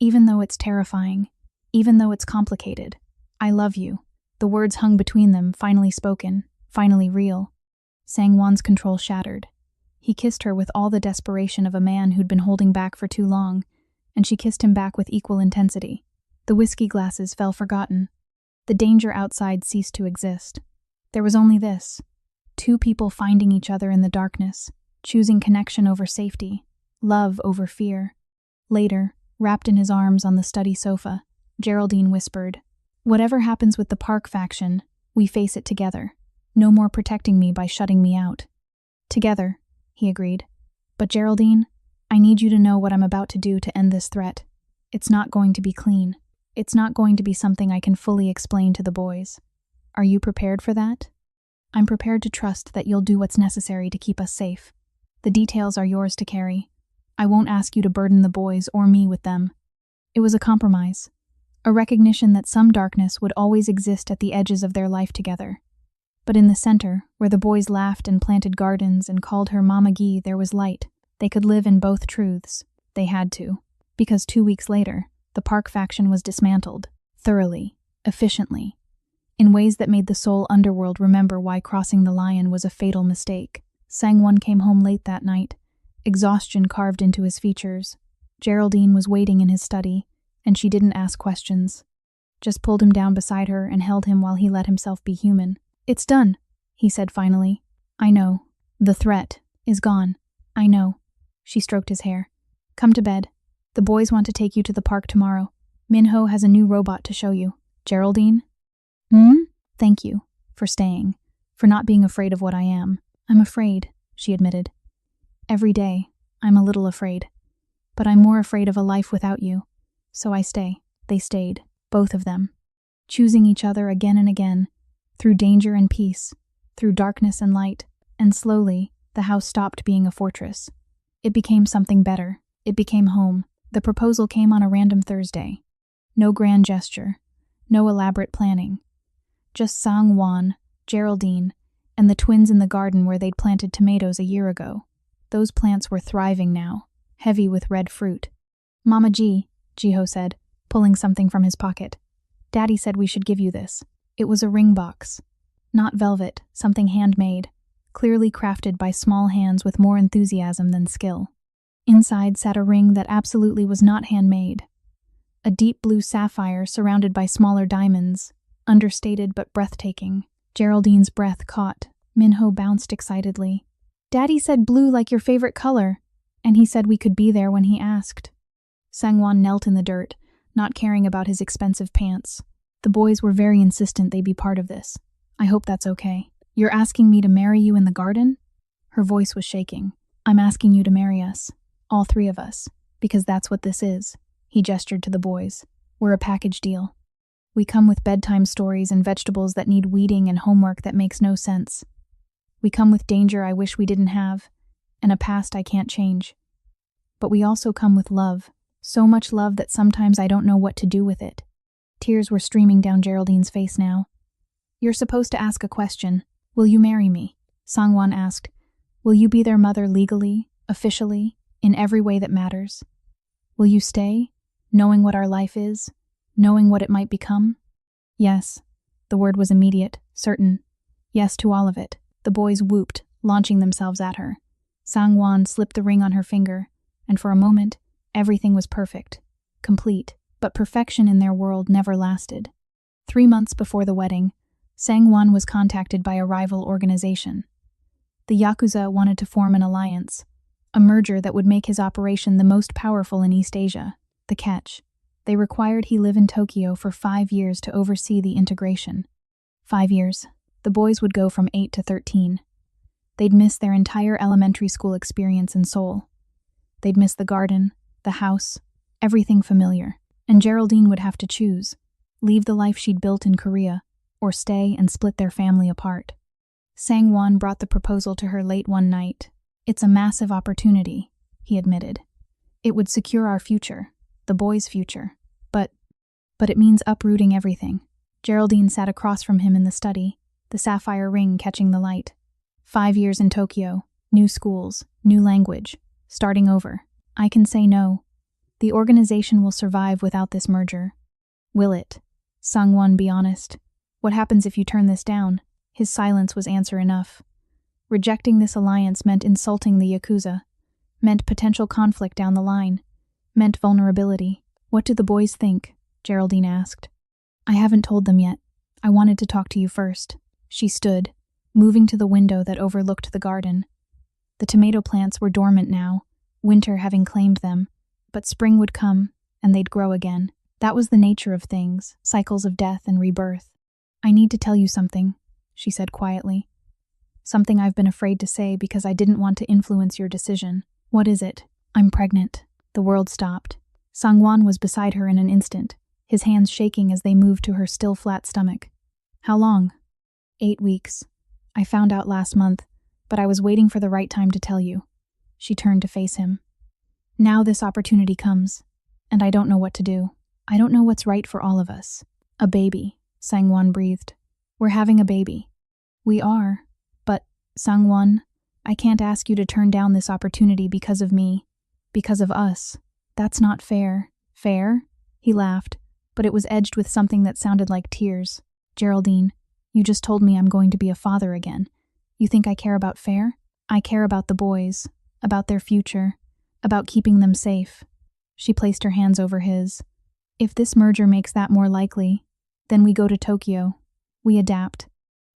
[SPEAKER 1] Even though it's terrifying. Even though it's complicated. I love you. The words hung between them, finally spoken, finally real. Sang-won's control shattered. He kissed her with all the desperation of a man who'd been holding back for too long, and she kissed him back with equal intensity. The whiskey glasses fell forgotten. The danger outside ceased to exist. There was only this. Two people finding each other in the darkness, choosing connection over safety, love over fear. Later, wrapped in his arms on the study sofa, Geraldine whispered, "Whatever happens with the Park faction, we face it together. No more protecting me by shutting me out." "Together," he agreed. "But Geraldine, I need you to know what I'm about to do to end this threat. It's not going to be clean. It's not going to be something I can fully explain to the boys. Are you prepared for that? I'm prepared to trust that you'll do what's necessary to keep us safe. The details are yours to carry. I won't ask you to burden the boys or me with them." It was a compromise, a recognition that some darkness would always exist at the edges of their life together. But in the center, where the boys laughed and planted gardens and called her Mama Gee, there was light. They could live in both truths. They had to. Because 2 weeks later, the Park faction was dismantled, thoroughly, efficiently, in ways that made the Seoul underworld remember why crossing the line was a fatal mistake. Sang-won came home late that night, exhaustion carved into his features. Geraldine was waiting in his study, and she didn't ask questions. Just pulled him down beside her and held him while he let himself be human. "It's done," he said finally. "I know. The threat is gone. I know." She stroked his hair. "Come to bed. The boys want to take you to the park tomorrow. Minho has a new robot to show you." "Geraldine?" "Thank you. For staying. For not being afraid of what I am." "I'm afraid," she admitted. "Every day, I'm a little afraid. But I'm more afraid of a life without you. So I stay." They stayed, both of them, choosing each other again and again, through danger and peace, through darkness and light, and slowly, the house stopped being a fortress. It became something better. It became home. The proposal came on a random Thursday. No grand gesture, no elaborate planning. Just Sang-won, Geraldine, and the twins in the garden where they'd planted tomatoes a year ago. Those plants were thriving now, heavy with red fruit. "Mama Gee," Jiho said, pulling something from his pocket. "Daddy said we should give you this." It was a ring box. Not velvet, something handmade, clearly crafted by small hands with more enthusiasm than skill. Inside sat a ring that absolutely was not handmade. A deep blue sapphire surrounded by smaller diamonds, understated but breathtaking. Geraldine's breath caught. Minho bounced excitedly. "Daddy said blue like your favorite color, and he said we could be there when he asked." Sang-won knelt in the dirt, not caring about his expensive pants. The boys were very insistent they be part of this. "I hope that's okay. You're asking me to marry you in the garden?" Her voice was shaking. "I'm asking you to marry us. All three of us. Because that's what this is." He gestured to the boys. "We're a package deal. We come with bedtime stories and vegetables that need weeding and homework that makes no sense. We come with danger I wish we didn't have, and a past I can't change. But we also come with love. So much love that sometimes I don't know what to do with it." Tears were streaming down Geraldine's face now. "You're supposed to ask a question. Will you marry me?" Sang-won asked. "Will you be their mother legally, officially, in every way that matters? Will you stay, knowing what our life is, knowing what it might become?" "Yes." The word was immediate, certain. Yes to all of it. The boys whooped, launching themselves at her. Sang-won slipped the ring on her finger, and for a moment, everything was perfect, complete. But perfection in their world never lasted. 3 months before the wedding, Sang-won was contacted by a rival organization. The Yakuza wanted to form an alliance, a merger that would make his operation the most powerful in East Asia. The catch: they required he live in Tokyo for 5 years to oversee the integration. 5 years. The boys would go from 8 to 13. They'd miss their entire elementary school experience in Seoul. They'd miss the garden, the house, everything familiar. And Geraldine would have to choose: leave the life she'd built in Korea, or stay and split their family apart. Sang-won brought the proposal to her late one night. "It's a massive opportunity," he admitted. "It would secure our future, the boys' future. But it means uprooting everything." Geraldine sat across from him in the study, the sapphire ring catching the light. 5 years in Tokyo, new schools, new language, starting over. "I can say no. The organization will survive without this merger." "Will it? Sang-won, be honest. What happens if you turn this down?" His silence was answer enough. Rejecting this alliance meant insulting the Yakuza, meant potential conflict down the line, meant vulnerability. "What do the boys think?" Geraldine asked. "I haven't told them yet. I wanted to talk to you first." She stood, moving to the window that overlooked the garden. The tomato plants were dormant now, winter having claimed them, but spring would come, and they'd grow again. That was the nature of things, cycles of death and rebirth. "I need to tell you something," she said quietly. "Something I've been afraid to say because I didn't want to influence your decision." "What is it?" "I'm pregnant." The world stopped. Sang-won was beside her in an instant, his hands shaking as they moved to her still flat stomach. "How long?" 8 weeks. I found out last month, but I was waiting for the right time to tell you." She turned to face him. "Now this opportunity comes, and I don't know what to do. I don't know what's right for all of us." "A baby," Sang-won breathed. "We're having a baby." "We are. But, Sang-won, I can't ask you to turn down this opportunity because of me, because of us. That's not fair." "Fair?" He laughed, but it was edged with something that sounded like tears. "Geraldine, you just told me I'm going to be a father again. You think I care about fair? I care about the boys, about their future, about keeping them safe." She placed her hands over his. "If this merger makes that more likely, then we go to Tokyo. We adapt.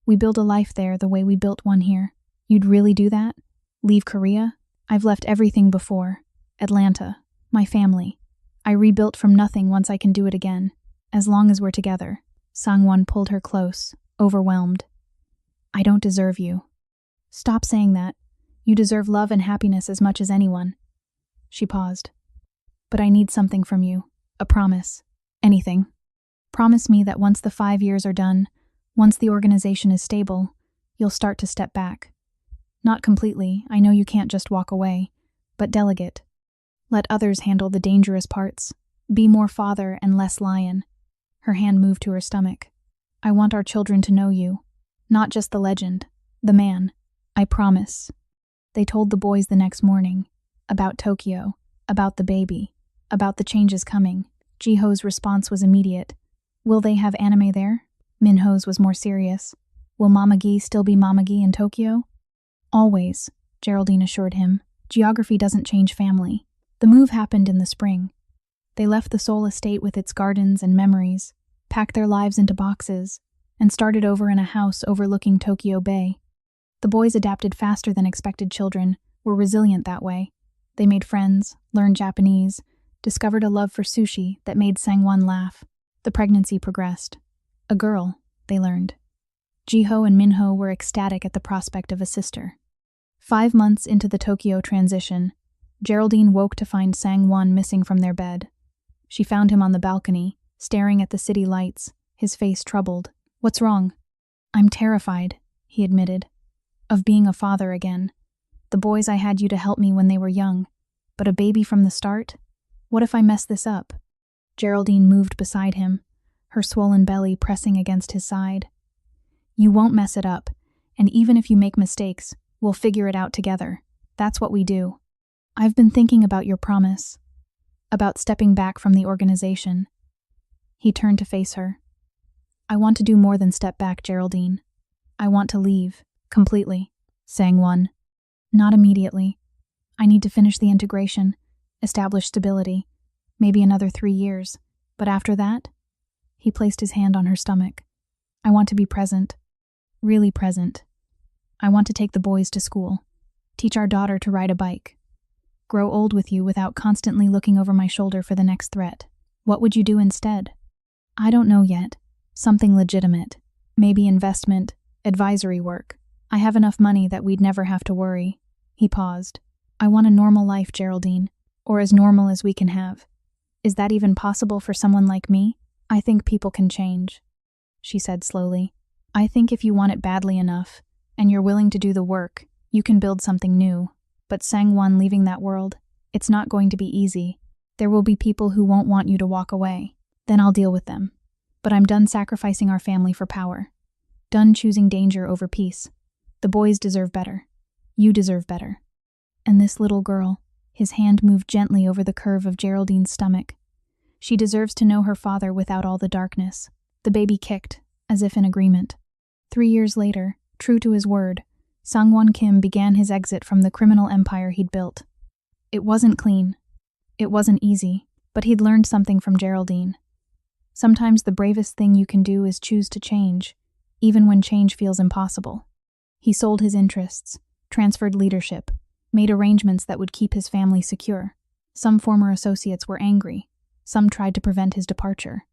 [SPEAKER 1] We build a life there the way we built one here." "You'd really do that? Leave Korea?" "I've left everything before. Atlanta, my family. I rebuilt from nothing once I can do it again, as long as we're together." Sang-won pulled her close, overwhelmed. "I don't deserve you." "Stop saying that. You deserve love and happiness as much as anyone." She paused. "But I need something from you. A promise. Anything. Promise me that once the 5 years are done, once the organization is stable, you'll start to step back. Not completely, I know you can't just walk away, but delegate. Let others handle the dangerous parts. Be more father and less lion." Her hand moved to her stomach. "I want our children to know you. Not just the legend, the man. I promise." They told the boys the next morning. About Tokyo, about the baby, about the changes coming. Jiho's response was immediate. "Will they have anime there?" Minho's was more serious. "Will Mama Gi still be Mama Gi in Tokyo?" "Always," Geraldine assured him. "Geography doesn't change family." The move happened in the spring. They left the Seoul estate with its gardens and memories, packed their lives into boxes, and started over in a house overlooking Tokyo Bay. The boys adapted faster than expected children, were resilient that way. They made friends, learned Japanese, discovered a love for sushi that made Sang-won laugh. The pregnancy progressed. A girl, they learned. Jiho and Minho were ecstatic at the prospect of a sister. 5 months into the Tokyo transition, Geraldine woke to find Sang-won missing from their bed. She found him on the balcony, staring at the city lights, his face troubled. "What's wrong?" "I'm terrified," he admitted, "of being a father again. The boys I had you to help me when they were young, but a baby from the start? What if I mess this up?" Geraldine moved beside him, her swollen belly pressing against his side. "You won't mess it up, and even if you make mistakes, we'll figure it out together. That's what we do. I've been thinking about your promise, about stepping back from the organization." He turned to face her. "I want to do more than step back, Geraldine. I want to leave, completely." Sang-won. "Not immediately. I need to finish the integration, establish stability, maybe another 3 years. But after that?" He placed his hand on her stomach. "I want to be present, really present. I want to take the boys to school, teach our daughter to ride a bike, grow old with you without constantly looking over my shoulder for the next threat." "What would you do instead?" "I don't know yet. Something legitimate. Maybe investment, advisory work. I have enough money that we'd never have to worry." He paused. I want a normal life, Geraldine, or as normal as we can have. Is that even possible for someone like me? I think people can change, she said slowly. I think if you want it badly enough, and you're willing to do the work, you can build something new. But Sang-won leaving that world, it's not going to be easy. There will be people who won't want you to walk away. Then I'll deal with them. But I'm done sacrificing our family for power. Done choosing danger over peace. The boys deserve better. You deserve better. And this little girl, his hand moved gently over the curve of Geraldine's stomach. She deserves to know her father without all the darkness. The baby kicked, as if in agreement. 3 years later, true to his word, Sang-won Kim began his exit from the criminal empire he'd built. It wasn't clean. It wasn't easy, but he'd learned something from Geraldine. Sometimes the bravest thing you can do is choose to change, even when change feels impossible. He sold his interests, transferred leadership, made arrangements that would keep his family secure. Some former associates were angry. Some tried to prevent his departure.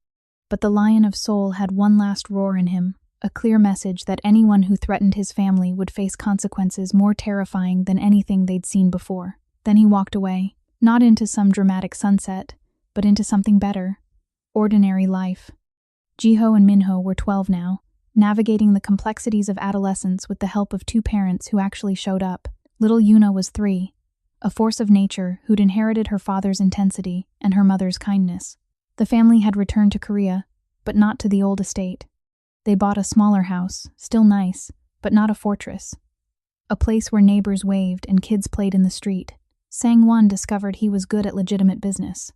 [SPEAKER 1] But the Lion of Seoul had one last roar in him, a clear message that anyone who threatened his family would face consequences more terrifying than anything they'd seen before. Then he walked away, not into some dramatic sunset, but into something better. Ordinary life. Jiho and Minho were 12 now, navigating the complexities of adolescence with the help of 2 parents who actually showed up. Little Yuna was 3, a force of nature who'd inherited her father's intensity and her mother's kindness. The family had returned to Korea, but not to the old estate. They bought a smaller house, still nice, but not a fortress. A place where neighbors waved and kids played in the street. Sang-won discovered he was good at legitimate business.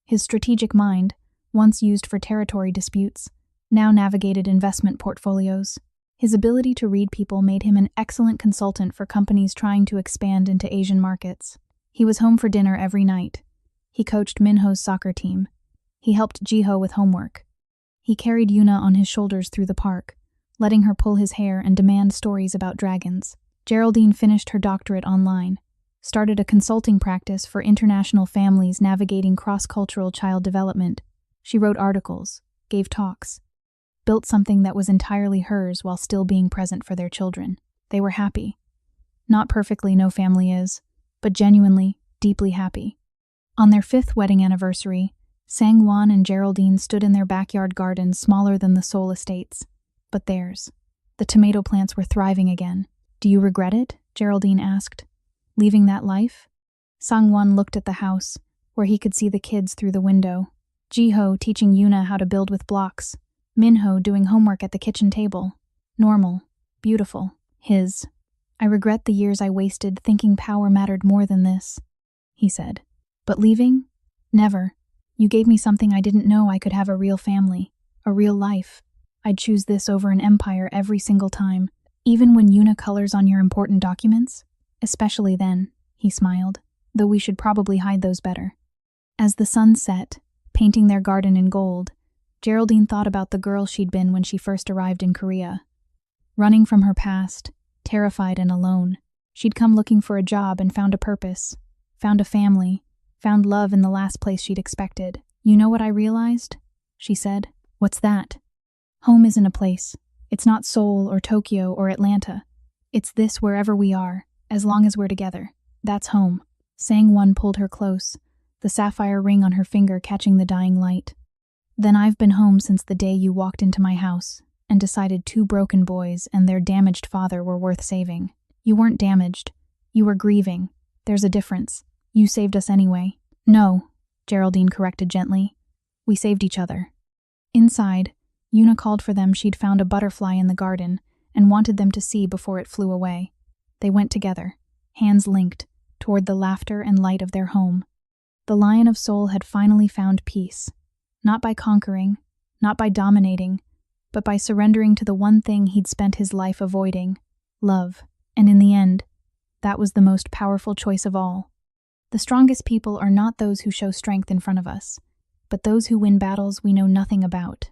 [SPEAKER 1] His strategic mind, once used for territory disputes, now navigated investment portfolios. His ability to read people made him an excellent consultant for companies trying to expand into Asian markets. He was home for dinner every night. He coached Minho's soccer team. He helped Jiho with homework. He carried Yuna on his shoulders through the park, letting her pull his hair and demand stories about dragons. Geraldine finished her doctorate online, started a consulting practice for international families navigating cross-cultural child development. She wrote articles, gave talks, built something that was entirely hers while still being present for their children. They were happy. Not perfectly, no family is, but genuinely, deeply happy. On their 5th wedding anniversary, Sang-won and Geraldine stood in their backyard garden smaller than the Seoul estates, but theirs. The tomato plants were thriving again. Do you regret it? Geraldine asked. Leaving that life? Sang-won looked at the house, where he could see the kids through the window. Jiho teaching Yuna how to build with blocks. Minho doing homework at the kitchen table. Normal. Beautiful. His. I regret the years I wasted thinking power mattered more than this, he said. But leaving? Never. You gave me something I didn't know I could have a real family, a real life. I'd choose this over an empire every single time, even when Yuna colors on your important documents. Especially then, he smiled, though we should probably hide those better. As the sun set, painting their garden in gold, Geraldine thought about the girl she'd been when she first arrived in Korea. Running from her past, terrified and alone, she'd come looking for a job and found a purpose, found a family, found love in the last place she'd expected. You know what I realized? She said. What's that? Home isn't a place. It's not Seoul or Tokyo or Atlanta. It's this wherever we are, as long as we're together. That's home. Sang-won pulled her close, the sapphire ring on her finger catching the dying light. Then I've been home since the day you walked into my house and decided 2 broken boys and their damaged father were worth saving. You weren't damaged. You were grieving. There's a difference. You saved us anyway. No, Geraldine corrected gently. We saved each other. Inside, Yuna called for them. She'd found a butterfly in the garden and wanted them to see before it flew away. They went together, hands linked, toward the laughter and light of their home. The Lion of Seoul had finally found peace, not by conquering, not by dominating, but by surrendering to the one thing he'd spent his life avoiding, love. And in the end, that was the most powerful choice of all. The strongest people are not those who show strength in front of us, but those who win battles we know nothing about.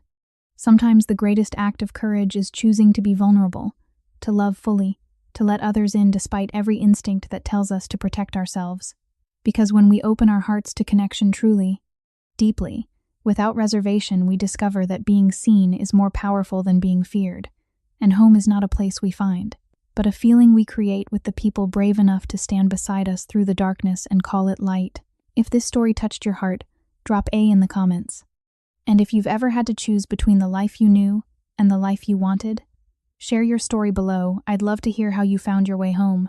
[SPEAKER 1] Sometimes the greatest act of courage is choosing to be vulnerable, to love fully, to let others in despite every instinct that tells us to protect ourselves. Because when we open our hearts to connection truly, deeply, without reservation, we discover that being seen is more powerful than being feared, and home is not a place we find, but a feeling we create with the people brave enough to stand beside us through the darkness and call it light. If this story touched your heart, drop A in the comments. And if you've ever had to choose between the life you knew and the life you wanted, share your story below. I'd love to hear how you found your way home.